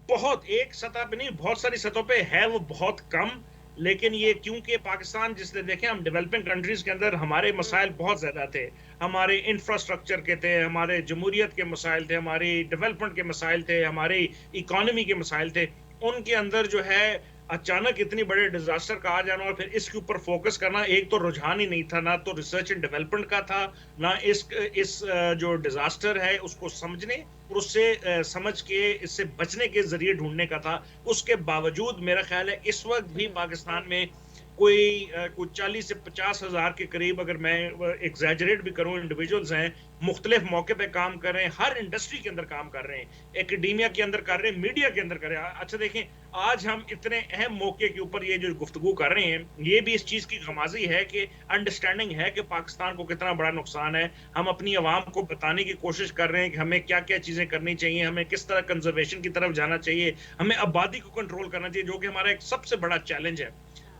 बहुत, एक सतह पे नहीं, बहुत सारी सतहों पे है, वो बहुत कम। लेकिन ये क्योंकि पाकिस्तान, जिसने देखें हम डेवलपिंग कंट्रीज के अंदर हमारे मसाइल बहुत ज्यादा थे, हमारे इंफ्रास्ट्रक्चर के थे, हमारे जमहूरियत के मसाइल थे, हमारी डेवलपमेंट के मसाइल थे, हमारी इकोनॉमी के मसाइल थे। उनके अंदर जो है अचानक इतनी बड़े डिजास्टर का आ जाना और फिर इसके ऊपर फोकस करना, एक तो रुझान ही नहीं था, ना तो रिसर्च एंड डेवलपमेंट का था, ना इस जो डिजास्टर है उसको समझने और उससे समझ के इससे बचने के जरिए ढूंढने का था। उसके बावजूद मेरा ख्याल है इस वक्त भी पाकिस्तान में कोई 40 से 50 हज़ार के करीब, अगर मैं एग्जैजरेट भी करूं, इंडिविजुअल्स हैं, मुख्तलिफ मौके पे काम कर रहे हैं, हर इंडस्ट्री के अंदर काम कर रहे हैं, एकेडेमिया के अंदर कर रहे हैं, मीडिया के अंदर कर रहे हैं। अच्छा देखें, आज हम इतने अहम मौके के ऊपर ये जो गुफ्तगू कर रहे हैं, ये भी इस चीज़ की गमाजी है कि अंडरस्टैंडिंग है कि पाकिस्तान को कितना बड़ा नुकसान है। हम अपनी आवाम को बताने की कोशिश कर रहे हैं कि हमें क्या क्या चीज़ें करनी चाहिए, हमें किस तरह कंजर्वेशन की तरफ जाना चाहिए, हमें आबादी को कंट्रोल करना चाहिए, जो कि हमारा एक सबसे बड़ा चैलेंज है।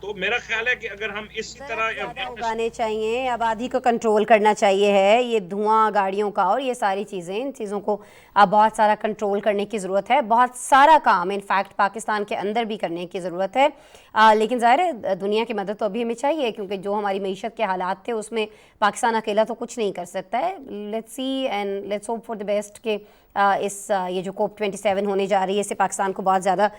तो मेरा ख्याल है कि अगर हम इसी तरह उगाने चाहिए, आबादी को कंट्रोल करना चाहिए है, ये धुआं गाड़ियों का और ये सारी चीज़ें, इन चीज़ों को बहुत सारा कंट्रोल करने की ज़रूरत है। बहुत सारा काम इनफैक्ट पाकिस्तान के अंदर भी करने की ज़रूरत है, लेकिन ज़ाहिर है दुनिया की मदद तो अभी हमें चाहिए, क्योंकि जो हमारी मईशत के हालात थे उसमें पाकिस्तान अकेला तो कुछ नहीं कर सकता है। Let's see and let's hope for the best कि ये जो COP 27 होने जा रही है, इससे पाकिस्तान को बहुत ज़्यादा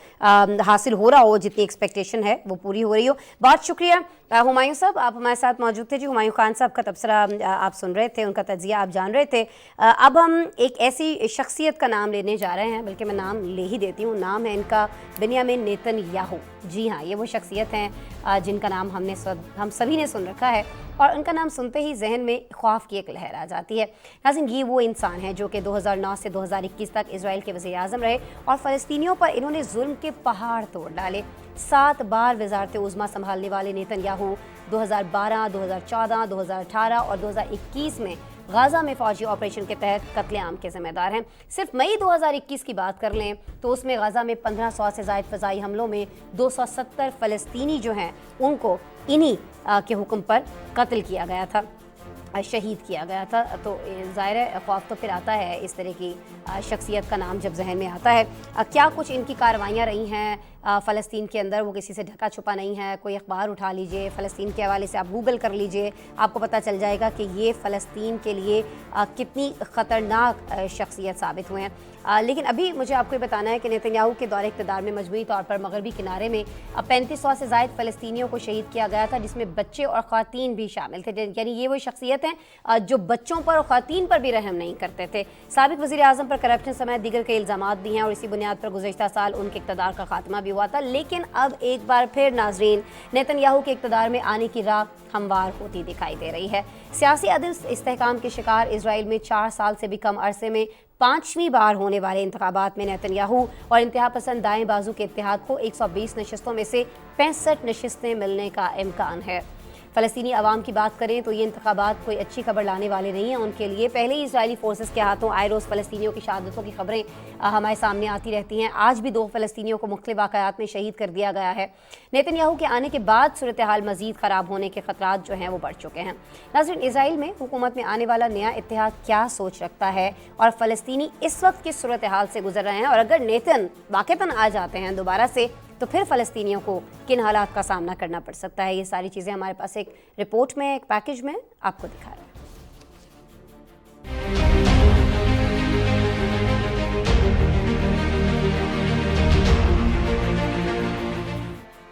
हासिल हो रहा हो, जितनी एक्सपेक्टेशन है वो पूरी हो रही हो। बहुत शुक्रिया हुमायूं साहब, आप हमारे साथ मौजूद थे। जी, हुमायूं खान साहब का तबसरा आप सुन रहे थे, उनका तज्जिया आप जान रहे थे। अब हम एक ऐसी शख्सियत का नाम लेने जा रहे हैं, बल्कि मैं नाम ले ही देती हूँ। नाम है इनका बिन्यामिन नेतन्याहू। जी हाँ, ये वो शख्सियत हैं जिनका नाम हम सभी ने सुन रखा है, और उनका नाम सुनते ही जहन में ख्वाफ की एक लहर आ जाती है। नाज़रीन, ये वो इंसान है जो कि 2009 से 2021 तक इजराइल के वज़ीर आज़म रहे और फ़लस्तीनियों पर इन्होंने जुल्म के पहाड़ तोड़ डाले। 7 बार वज़ारत उज़्मा संभालने वाले नेतन्याहू 2012, 2014, 2018 और 2021 में गाज़ा में फ़ौजी ऑपरेशन के तहत कत्लेआम के ज़िम्मेदार हैं। सिर्फ मई 2021 की बात कर लें तो उसमें गाज़ा में 1500 से ज़ायद फ़ज़ाई हमलों में 270 फ़लस्तीनी जो हैं उनको इन्हीं के हुक्म पर कत्ल किया गया था। शहीद किया गया था। तो ज़ाहिर है खौफ तो फिर आता है इस तरह की शख्सियत का नाम जब जहन में आता है। क्या कुछ इनकी कार्रवाइयाँ रही हैं फ़लस्तीन के अंदर, वो किसी से ढका छुपा नहीं है। कोई अखबार उठा लीजिए, फ़लस्तीन के हवाले से आप गूगल कर लीजिए, आपको पता चल जाएगा कि ये फ़लस्तीन के लिए कितनी ख़तरनाक शख्सियत साबित हुए हैं। लेकिन अभी मुझे आपको ये बताना है कि नेतन्याहू के दौरे इक़्तिदार में मजमूई तौर पर मगरबी किनारे में 3500 से ज़ायद फ़लस्तीनियों को शहीद किया गया था, जिसमें बच्चे और ख़वातीन भी शामिल थे। यानी ये वो शख्सियत हैं जो बच्चों पर और ख़वातीन पर भी रहम नहीं करते थे। साबिक़ वज़ीर आज़म पर करप्शन समेत दीगर कई इल्ज़ामात भी हैं और इसी बुनियाद पर गुज़श्ता साल उनके इक़्तिदार का खात्मा भी हुआ था। लेकिन अब एक बार फिर नाज़रीन नेतन्याहू के इक़्तिदार में आने की राह हमवार होती दिखाई दे रही है। सियासी अदल इस्तेहकाम के शिकार इजराइल में 4 साल से भी कम अरसे में 5वीं बार होने वाले इंतखाबात में नेतन्याहू और इंतहा पसंद दाएं बाजू के इत्तेहाद को 120 नशिस्तों में से 65 नशिस्तें मिलने का इम्कान है। फ़लस्तीनी अवाम की बात करें तो ये इंतखाबात कोई अच्छी खबर लाने वाले नहीं हैं उनके लिए। पहले ही इजरायली फोर्सेस के हाथों आए रोज़ फ़लस्तीनियों की शहादतों की खबरें हमारे सामने आती रहती हैं। आज भी 2 फ़लस्तीनियों को मुख्तलिफ वाक़यात में शहीद कर दिया गया है। नेतन्याहू के आने के बाद सूरत हाल मज़ीद ख़राब होने के ख़तरात जो हैं वो बढ़ चुके हैं। नाज़रीन, इजराइल में हुकूमत में आने वाला नया इत्तेहाद क्या सोच रखता है और फ़लस्तीनी इस वक्त किस सूरत हाल से गुजर रहे हैं, और अगर नेतन वाक़तन आ जाते हैं दोबारा से तो फिर फ़लस्तीनियों को किन हालात का सामना करना पड़ सकता है। ये सारी चीज़ें हमारे पास एक रिपोर्ट में, एक पैकेज में आपको दिखा रहे हैं।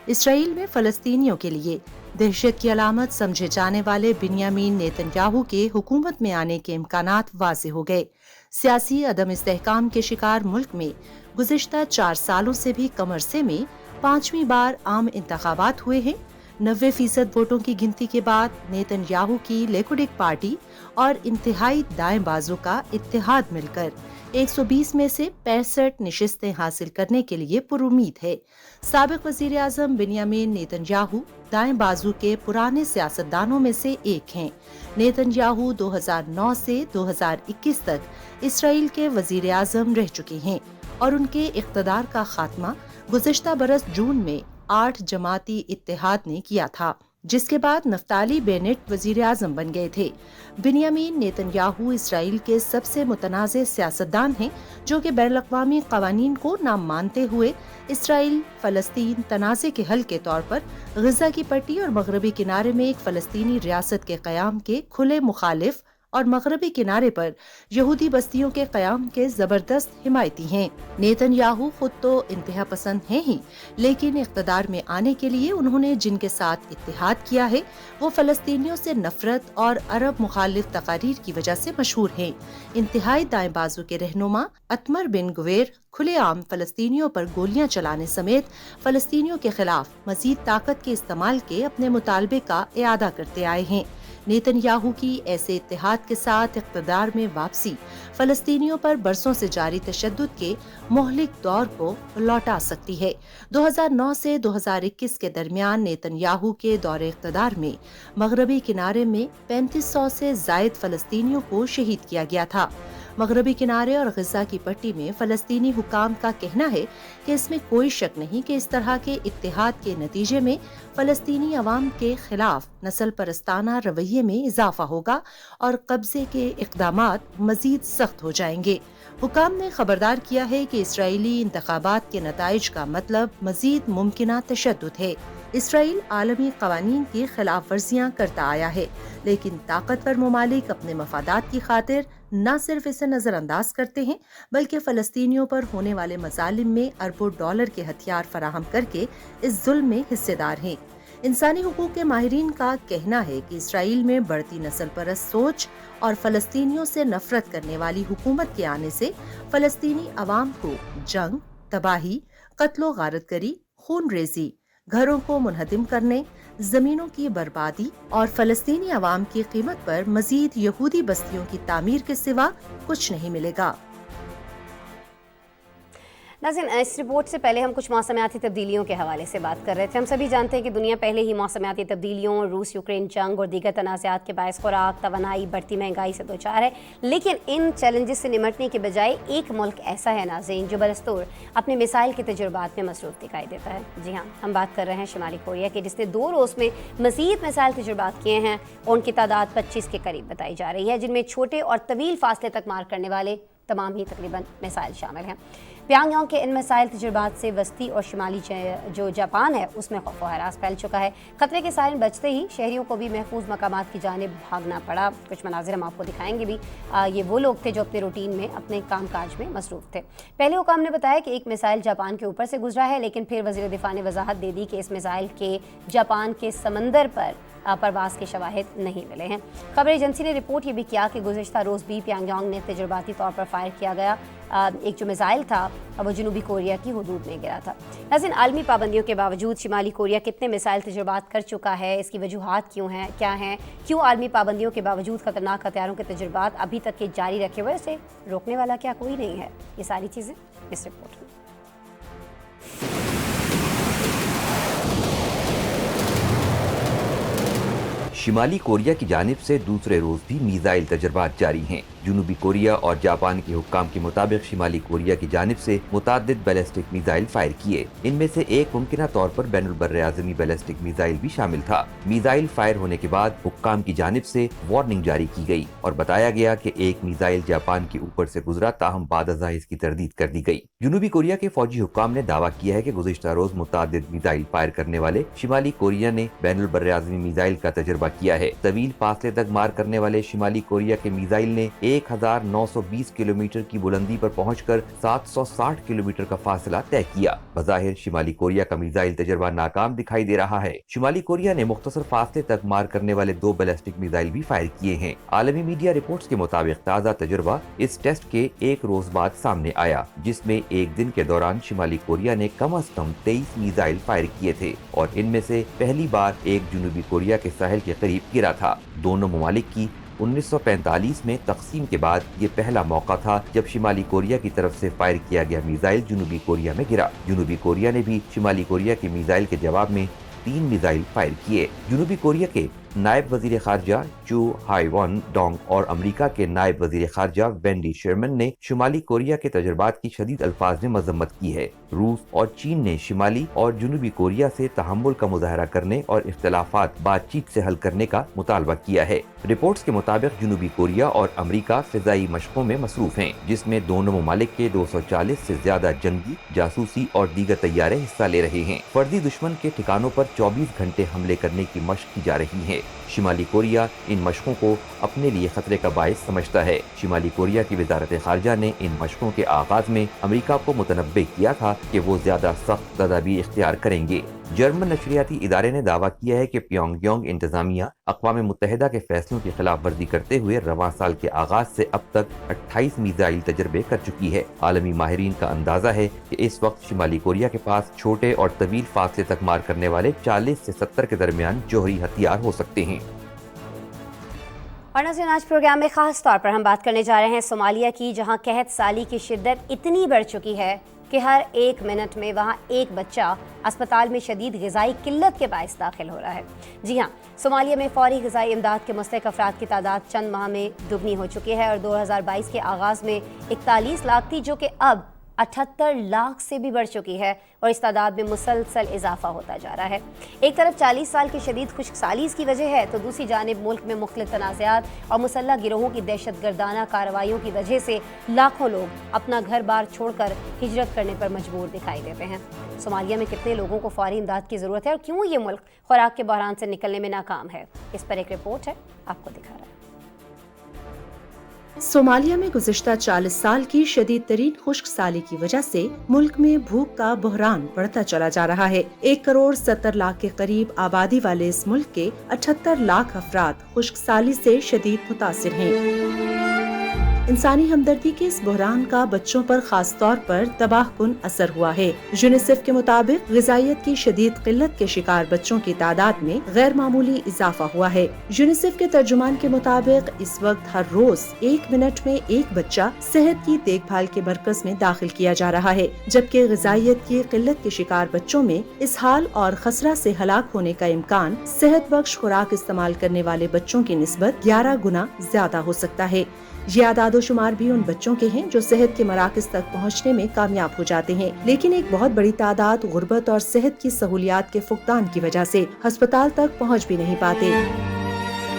इसराइल में फ़लस्तीनियों के लिए दहशत की अलामत समझे जाने वाले बिन्यामीन नेतन्याहू के हुकूमत में आने के इम्कानात वाज़ेह हो गए। सियासी अदम इस्तेहकाम के शिकार मुल्क में गुज़िश्ता 4 सालों से भी कम अरसे में 5वीं बार आम इंतखाबात हुए हैं। 90% वोटों की गिनती के बाद नेतन्याहू की लिकुडिक पार्टी और इंतहाई दाएं बाजू का इत्तेहाद मिलकर 120 में से 65 नशिस्तें हासिल करने के लिए पुरुमीद है। साबिक़ वज़ीर आज़म बिन्यामीन नेतन्याहू दाएं बाजू के पुराने सियासतदानों में से एक हैं। नेतन्याहू 2009 से 2021 तक इसराइल के वज़ीर आज़म रह चुके हैं और उनके इक़्तिदार का खात्मा गुज़श्ता बरस जून में 8 जमाती इत्तेहाद ने किया था, जिसके बाद नफ्ताली बेनेट वज़ीर आज़म बन गए थे। बिन्यामीन नेतन्याहू इसराइल के सबसे मुतनाज़े सियासतदान हैं जो कि बैनुल-अक़वामी क़वानीन को ना मानते हुए इसराइल फ़लस्तीन तनाज़े के हल के तौर पर गज़ा की पट्टी और मगरबी किनारे में एक फ़लस्तीनी रियासत के क़याम के खुले मुखालिफ और मगरबी किनारे पर यहूदी बस्तियों के क़याम के ज़बरदस्त हिमायती हैं। नेतन्याहू खुद तो इंतहा पसंद हैं ही, लेकिन इक़्तिदार में आने के लिए उन्होंने जिनके साथ इत्तेहाद किया है वो फ़लस्तीनियों से नफरत और अरब मुखालिफ तकारीर की वजह से मशहूर हैं। इंतहाई दाएं बाजू के रहनुमा अतमर बिन गुवेर खुलेआम फ़लस्तीनियों पर गोलियां चलाने समेत फ़लस्तीनियों के खिलाफ मज़ीद ताकत के इस्तेमाल के अपने मुतालबे का इआदा करते आए हैं। नेतन्याहू की ऐसे इत्तेहाद के साथ इक़्तिदार में वापसी फ़लस्तीनियों पर बरसों से जारी तशद्दुद के मोहलिक दौर को लौटा सकती है। 2009 से 2021 के दरमियान नेतन्याहू के दौरे इक़्तिदार में मगरबी किनारे में 3500 से ज़ायद फ़लस्तीनियों को शहीद किया गया था। मगरबी किनारे और गज़ा की पट्टी में फ़लस्तीनी हुकाम का कहना है कि इसमें कोई शक नहीं कि इस तरह के इत्तेहाद के नतीजे में फ़लस्तीनी अवाम के खिलाफ नस्ल परस्ताना रवैये में इजाफा होगा और कब्जे के इक़दामात मज़ीद सख्त हो जाएंगे। हुकाम ने खबरदार किया है कि इसराइली इंतखाबात के नताइज का मतलब मज़ीद मुमकिना तशद्दुद है। इसराइल आलमी क़वानीन की खिलाफ वर्जियाँ करता आया है, लेकिन ताकतवर ममालिक अपने मफादात की खातिर न सिर्फ इसे नज़रअंदाज करते हैं बल्कि फ़लस्तीनियों पर होने वाले मज़ालिम में अरबों डॉलर के हथियार फराहम करके इस जुल्म में हिस्सेदार हैं। इंसानी हुकूक के माहिरीन का कहना है कि इसराइल में बढ़ती नस्ल परस्त सोच और फ़लस्तीनियों से नफरत करने वाली हुकूमत के आने से फ़लस्तीनी अवाम को जंग, तबाही, कत्लो गारतगरी, खून रेजी, घरों को मुनहदिम करने, जमीनों की बर्बादी और फ़लस्तीनी अवाम की कीमत पर मजीद यहूदी बस्तियों की तामीर के सिवा कुछ नहीं मिलेगा। नाज़रीन, इस रिपोर्ट से पहले हम कुछ मौसमियाती तब्दीलियों के हवाले से बात कर रहे थे। हम सभी जानते हैं कि दुनिया पहले ही मौसमियाती तब्दीलियों, रूस यूक्रेन जंग और दीगर तनाज़ात के बायस खुराक, तवानाई, बढ़ती महंगाई से दोचार है। लेकिन इन चैलेंजेस से निमटने के बजाय एक मुल्क ऐसा है नाज़रीन जो बदस्तूर अपने मिसाइल के तजुर्बात में मसरूफ़ दिखाई देता है। जी हाँ, हम बात कर रहे हैं शुमाली कोरिया की, जिसने 2 रोज़ में मज़ीद मिसाइल तजुर्बात किए हैं और उनकी तादाद 25 के करीब बताई जा रही है, जिनमें छोटे और तवील फासले तक मार करने वाले तमाम ही तकरीबन मिसाइल शामिल हैं। प्यांगयांग के इन मिसाइल तजुर्बात से वस्ती और शुमाली जो जापान है उसमें खौफ व हरास फैल चुका है। खतरे के सायरन बजते ही शहरियों को भी महफूज मकामात की जानिब भागना पड़ा। कुछ मनाजिर हम आपको दिखाएंगे भी। ये वो लोग थे जो अपने रूटीन में अपने कामकाज में मसरूफ़ थे। पहले हुकाम ने बताया कि एक मिसाइल जापान के ऊपर से गुजरा है, लेकिन फिर वज़ीर दिफा ने वजाहत दे दी कि इस मिसाइल के जापान के समंदर पर परवास के शवाहिद नहीं मिले हैं। खबर एजेंसी ने रिपोर्ट ये भी किया कि गुज़िश्ता रोज़ भी प्यांगयांग ने तजुर्बाती तौर पर फायर किया गया एक जो मिसाइल था वो जनूबी कोरिया की हुदूद में गिरा था। लेकिन आलमी पाबंदियों के बावजूद शुमाली कोरिया कितने मिसाइल तजुर्बात कर चुका है, इसकी वजूहात क्यों हैं, क्या हैं, क्यों आलमी पाबंदियों के बावजूद खतरनाक हथियारों के तजुर्बात अभी तक के जारी रखे हुए, इसे रोकने वाला क्या कोई नहीं है, ये सारी चीज़ें इस रिपोर्ट में। शिमाली कोरिया की जानिब से दूसरे रोज भी मिसाइल तजर्बात जारी हैं। जनूबी कोरिया और जापान के हुक्काम के मुताबिक शिमाली कोरिया की जानिब से मुतादिद बैलिस्टिक मिसाइल फायर किए। इनमें से एक मुमकिना तौर पर बैनुल बर्रे आज़मी बैलिस्टिक मिसाइल भी शामिल था। मिसाइल फायर होने के बाद हुक्काम की जानिब से वार्निंग जारी की गई और बताया गया कि एक मिसाइल जापान के ऊपर से गुजरा, ताहम बाद अज़ा इसकी तरदीद कर दी गई। जनूबी कोरिया के फौजी हुक्काम ने दावा किया है कि गुज़िश्ता रोज मुतादिद मिसाइल फायर करने वाले शिमाली कोरिया ने बैनुल बर्रे आज़मी मिसाइल का तजर्बा किया है। तवील फासले तक मार करने वाले शिमाली कोरिया के मिसाइल ने 1920 किलोमीटर की बुलंदी पर पहुंचकर 760 किलोमीटर का फासला तय किया। बज़ाहिर शिमाली कोरिया का मिसाइल तजर्बा नाकाम दिखाई दे रहा है। शिमाली कोरिया ने मुख्तसर फासले तक मार करने वाले 2 बैलिस्टिक मिसाइल भी फायर किए हैं। आलमी मीडिया रिपोर्ट्स के मुताबिक ताज़ा तजर्बा इस टेस्ट के एक रोज बाद सामने आया, जिसमें एक दिन के दौरान शिमाली कोरिया ने कम अज कम 23 मिसाइल फायर किए थे और इनमें से पहली बार एक जनूबी कोरिया के साहिल के करीब गिरा था। दोनों ममालिक की 1945 में तकसीम के बाद ये पहला मौका था जब शिमाली कोरिया की तरफ से फायर किया गया मिसाइल जनूबी कोरिया में गिरा। जनूबी कोरिया ने भी शिमाली कोरिया के मिसाइल के जवाब में 3 मिसाइल फायर किए। जनूबी कोरिया के नायब वजीर खारजा चू हाईवन डोंग और अमेरिका के नायब वजीर खारजा वेंडी शर्मन ने शुमाली कोरिया के तजुर्बात की शदीद अल्फाज में मजम्मत की है। रूस और चीन ने शिमाली और जनूबी कोरिया से तहम्मुल का मुजाहरा करने और इख्तलाफात बातचीत से हल करने का मुतालबा किया है। रिपोर्ट्स के मुताबिक जनूबी कोरिया और अमेरिका फिजाई मशकों में मसरूफ हैं, जिसमें दोनों ममालिक के 240 से ज्यादा जंगी, जासूसी और दीगर तैयारे हिस्सा ले रहे हैं। फर्दी दुश्मन के ठिकानों पर 24 घंटे हमले करने की मशक की जा रही है। शिमाली कोरिया इन मशकों को अपने लिए खतरे का बायस समझता है। शिमाली कोरिया की वजारत खारजा ने इन मशकों के आगाज में अमेरिका को मुतनब्बे किया था कि वो ज्यादा सख्त तदाबीर इख्तियार करेंगे। जर्मन नशरियाती इदारे ने दावा किया है कि प्योंगयांग इंतजामिया अक़वाम मुत्तहिदा के फैसलों की खिलाफ वर्जी करते हुए रवां साल के आगाज से अब तक 28 मिसाइल तजर्बे कर चुकी है। आलमी माहिरीन का अंदाजा है कि इस वक्त शिमाली कोरिया के पास छोटे और तवील फासले तक मार करने वाले 40 से 70 के दरमियान जौहरी हथियार हो सकते हैं। और नाज़रीन, आज प्रोग्राम में खास तौर पर हम बात करने जा रहे हैं सोमालिया की, जहां कहत साली की शिद्दत इतनी बढ़ चुकी है कि हर 1 मिनट में वहाँ एक बच्चा अस्पताल में शदीद ग़िज़ाई किल्लत के बायस दाखिल हो रहा है। जी हाँ, सोमालिया में फ़ौरी ग़िज़ाई इमदाद के मुस्तहिक़ अफराद की तादाद चंद माह में दुगनी हो चुकी है और 2022 के आगाज़ में 41 लाख थी, जो कि अब 78 लाख से भी बढ़ चुकी है और इस तादाद में मुसलसल इजाफा होता जा रहा है। एक तरफ 40 साल की शदीद खुश्कसाली इसकी वजह है, तो दूसरी जानिब मुल्क में मुख्तलिफ तनाज़ात और मुसल्लह गिरोहों की दहशतगर्दाना कार्रवाइयों की वजह से लाखों लोग अपना घर बार छोड़कर हिजरत करने पर मजबूर दिखाई देते हैं। सोमालिया में कितने लोगों को फ़ौरी इमदाद की ज़रूरत है और क्यों ये मुल्क खुराक के बहरान से निकलने में नाकाम है, इस पर एक रिपोर्ट है, आपको दिखा रहा है। सोमालिया में गुज़िश्ता 40 साल की शदीद तरीन खुश्क साली की वजह से मुल्क में भूख का बहरान बढ़ता चला जा रहा है। 1 करोड़ 70 लाख के करीब आबादी वाले इस मुल्क के 78 लाख अफराद खुश्क साली से शदीद मुतासिर हैं। انسانی ہمدردی کے اس بحران کا بچوں پر خاص طور پر تباہ کن اثر ہوا ہے۔ یونیسیف کے مطابق غذائیت کی شدید قلت کے شکار بچوں کی تعداد میں غیر معمولی اضافہ ہوا ہے۔ یونیسیف کے ترجمان کے مطابق اس وقت ہر روز 1 منٹ میں ایک بچہ صحت کی دیکھ بھال کے مرکز میں داخل کیا جا رہا ہے، جبکہ غذائیت کی قلت کے شکار بچوں میں اسہال اور خسرہ سے ہلاک ہونے کا امکان صحت بخش خوراک استعمال کرنے والے بچوں کی نسبت 11 گنا زیادہ ہو سکتا ہے۔ یہ اعداد و شمار بھی ان بچوں کے ہیں جو صحت کے مراکز تک پہنچنے میں کامیاب ہو جاتے ہیں، لیکن ایک بہت بڑی تعداد غربت اور صحت کی سہولیات کے فقدان کی وجہ سے ہسپتال تک پہنچ بھی نہیں پاتے۔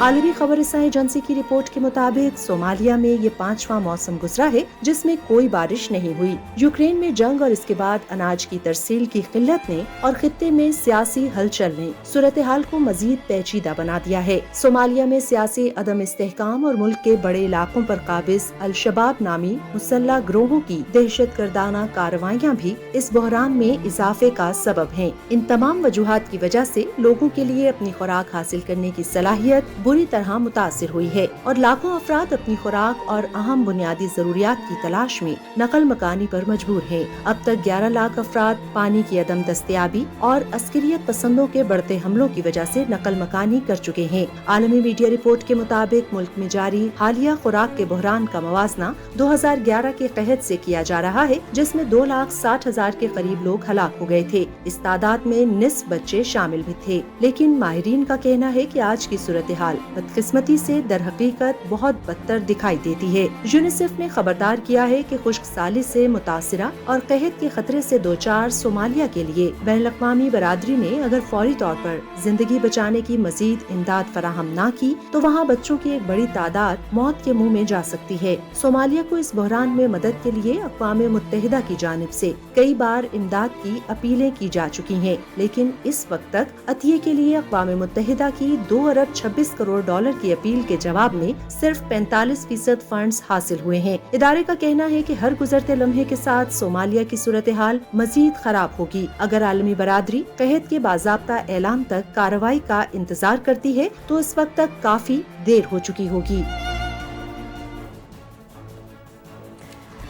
عالمی خبر رساں ایجنسی کی رپورٹ کے مطابق صومالیہ میں یہ 5واں موسم گزرا ہے جس میں کوئی بارش نہیں ہوئی۔ یوکرین میں جنگ اور اس کے بعد اناج کی ترسیل کی قلت نے اور خطے میں سیاسی ہلچل نے صورتحال کو مزید پیچیدہ بنا دیا ہے۔ صومالیہ میں سیاسی عدم استحکام اور ملک کے بڑے علاقوں پر قابض الشباب نامی مسلح گروہوں کی دہشت گردانہ کارروائیاں بھی اس بحران میں اضافے کا سبب ہیں۔ ان تمام وجوہات کی وجہ سے لوگوں کے لیے اپنی خوراک حاصل کرنے کی صلاحیت بری طرح متاثر ہوئی ہے اور لاکھوں افراد اپنی خوراک اور اہم بنیادی ضروریات کی تلاش میں نقل مکانی پر مجبور ہیں۔ اب تک 11 لاکھ افراد پانی کی عدم دستیابی اور عسکریت پسندوں کے بڑھتے حملوں کی وجہ سے نقل مکانی کر چکے ہیں۔ عالمی میڈیا رپورٹ کے مطابق ملک میں جاری حالیہ خوراک کے بحران کا موازنہ 2011 کے قحط سے کیا جا رہا ہے، جس میں 2,60,000 کے قریب لوگ ہلاک ہو گئے تھے۔ اس تعداد میں نصف بچے شامل بھی تھے، لیکن ماہرین کا کہنا ہے کہ آج کی صورتحال بدقسمتی سے در حقیقت بہت بدتر دکھائی دیتی ہے۔ یونیسیف نے خبردار کیا ہے کہ خشک سالی سے متاثرہ اور قحط کے خطرے سے دوچار صومالیہ کے لیے بین الاقوامی برادری نے اگر فوری طور پر زندگی بچانے کی مزید امداد فراہم نہ کی تو وہاں بچوں کی ایک بڑی تعداد موت کے منہ میں جا سکتی ہے۔ صومالیہ کو اس بحران میں مدد کے لیے اقوام متحدہ کی جانب سے کئی بار امداد کی اپیلیں کی جا چکی ہیں، لیکن اس وقت تک عطیے کے لیے اقوام متحدہ کی 2 ارب 26 کروڑ ڈالر کی اپیل کے جواب میں صرف 45% فنڈز حاصل ہوئے ہیں۔ ادارے کا کہنا ہے کہ ہر گزرتے لمحے کے ساتھ صومالیہ کی صورتحال مزید خراب ہوگی۔ اگر عالمی برادری قحط کے باضابطہ اعلان تک کارروائی کا انتظار کرتی ہے تو اس وقت تک کافی دیر ہو چکی ہوگی۔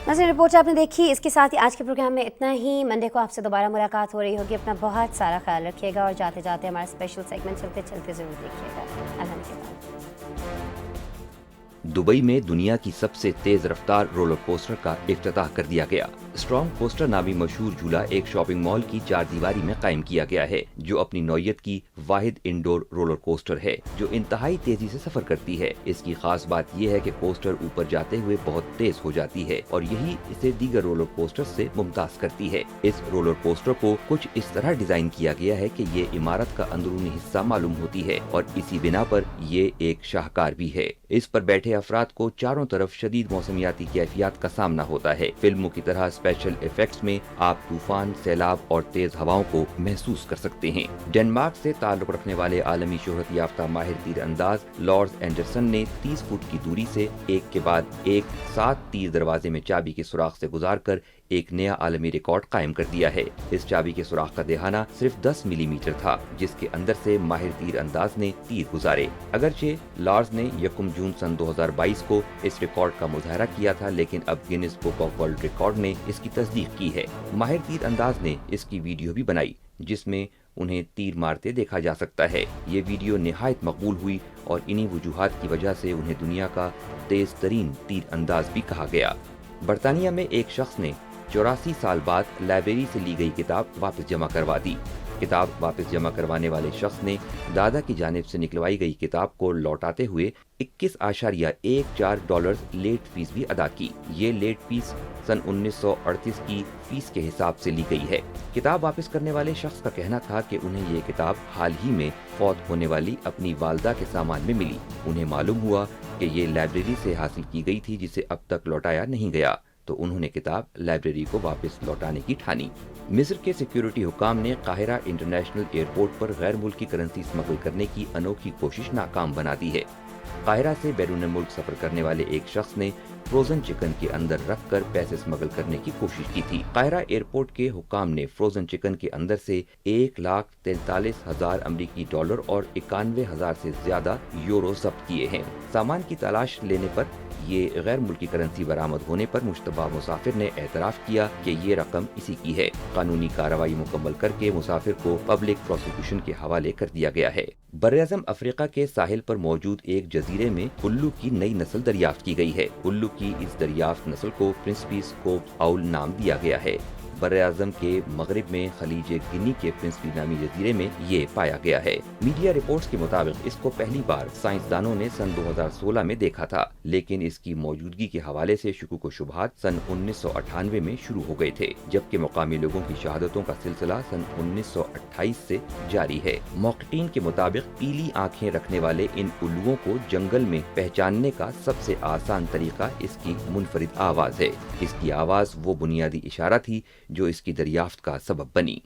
ناظرین، رپورٹ آپ نے دیکھی، اس کے ساتھ ہی آج کے پروگرام میں اتنا ہی۔ منڈے کو آپ سے دوبارہ ملاقات ہو رہی ہوگی۔ اپنا بہت سارا خیال رکھیے گا اور جاتے جاتے ہمارا اسپیشل سیگمنٹ چلتے چلتے ضرور دیکھیے گا۔ الحمدللہ۔ دبئی میں دنیا کی سب سے تیز رفتار رولر کوسٹر کا افتتاح کر دیا گیا۔ اسٹرانگ کوسٹر نامی مشہور جھولا ایک شاپنگ مال کی 4 دیواری میں قائم کیا گیا ہے، جو اپنی نوعیت کی واحد انڈور رولر کوسٹر ہے جو انتہائی تیزی سے سفر کرتی ہے۔ اس کی خاص بات یہ ہے کہ کوسٹر اوپر جاتے ہوئے بہت تیز ہو جاتی ہے اور یہی اسے دیگر رولر کوسٹر سے ممتاز کرتی ہے۔ اس رولر کوسٹر کو کچھ اس طرح ڈیزائن کیا گیا ہے کہ یہ عمارت کا اندرونی حصہ معلوم ہوتی ہے اور اسی بنا پر یہ ایک شاہکار بھی ہے۔ اس پر بیٹھے افراد کو چاروں طرف شدید موسمیاتی کیفیات کا سامنا ہوتا ہے۔ فلموں کی طرح اسپیشل ایفیکٹس میں آپ طوفان، سیلاب اور تیز ہواؤں کو محسوس کر سکتے ہیں۔ ڈنمارک سے تعلق رکھنے والے عالمی شہرت یافتہ ماہر تیر انداز لارس اینڈرسن نے 30 فٹ کی دوری سے ایک کے بعد ایک 7 تیر دروازے میں چابی کے سوراخ سے گزار کر ایک نیا عالمی ریکارڈ قائم کر دیا ہے۔ اس چابی کے سوراخ کا دہانہ صرف 10 ملی میٹر تھا، جس کے اندر سے ماہر تیر انداز نے تیر گزارے۔ اگرچہ لارس نے 1 جون سن 2022 کو اس ریکارڈ کا مظاہرہ کیا تھا، لیکن اب grains book of world record نے اس کی تصدیق کی ہے۔ ماہر تیر انداز نے اس کی ویڈیو بھی بنائی جس میں انہیں تیر مارتے دیکھا جا سکتا ہے۔ یہ ویڈیو نہایت مقبول ہوئی اور انہی وجوہات کی وجہ سے انہیں دنیا کا تیز ترین تیر انداز بھی کہا گیا۔ برطانیہ میں ایک شخص نے 84 سال بعد لائبریری سے لی گئی کتاب واپس جمع کروا دی۔ کتاب واپس جمع کروانے والے شخص نے دادا کی جانب سے نکلوائی گئی کتاب کو لوٹاتے ہوئے 21.14 ڈالر لیٹ فیس بھی ادا کی۔ یہ لیٹ فیس سن 1938 کی فیس کے حساب سے لی گئی ہے۔ کتاب واپس کرنے والے شخص کا کہنا تھا کہ انہیں یہ کتاب حال ہی میں فوت ہونے والی اپنی والدہ کے سامان میں ملی۔ انہیں معلوم ہوا کہ یہ لائبریری سے حاصل کی گئی تھی جسے اب تک لوٹایا نہیں گیا، تو انہوں نے کتاب لائبریری کو واپس لوٹانے کی ٹھانی۔ مصر کے سیکیورٹی حکام نے قاہرہ انٹرنیشنل ایئرپورٹ پر غیر ملکی کرنسی اسمگل کرنے کی انوکھی کوشش ناکام بنا دی ہے۔ قاہرہ سے بیرون ملک سفر کرنے والے ایک شخص نے فروزن چکن کے اندر رکھ کر پیسے اسمگل کرنے کی کوشش کی تھی۔ قاہرہ ایئرپورٹ کے حکام نے فروزن چکن کے اندر سے 1,43,000 امریکی ڈالر اور 91,000 سے زیادہ یورو ضبط کیے ہیں۔ سامان کی تلاش لینے پر یہ غیر ملکی کرنسی برآمد ہونے پر مشتبہ مسافر نے اعتراف کیا کہ یہ رقم اسی کی ہے۔ قانونی کارروائی مکمل کر کے مسافر کو پبلک پروسیکیوشن کے حوالے کر دیا گیا ہے۔ براعظم افریقہ کے ساحل پر موجود ایک جزیرے میں الو کی نئی نسل دریافت کی گئی ہے۔ الو کی اس دریافت نسل کو پرنسپی سکوپ آؤل نام دیا گیا ہے۔ براعظم کے مغرب میں خلیج گنی کے پرنسپی نامی جزیرے میں یہ پایا گیا ہے۔ میڈیا رپورٹس کے مطابق اس کو پہلی بار سائنسدانوں نے سن 2016 میں دیکھا تھا، لیکن اس کی موجودگی کے حوالے سے شکوک و شبہات سن 1998 میں شروع ہو گئے تھے، جبکہ مقامی لوگوں کی شہادتوں کا سلسلہ سن 1928 سے جاری ہے۔ محققین کے مطابق پیلی آنکھیں رکھنے والے ان الوؤں کو جنگل میں پہچاننے کا سب سے آسان طریقہ اس کی منفرد آواز ہے۔ اس کی آواز وہ بنیادی اشارہ تھی جو اس کی دریافت کا سبب بنی۔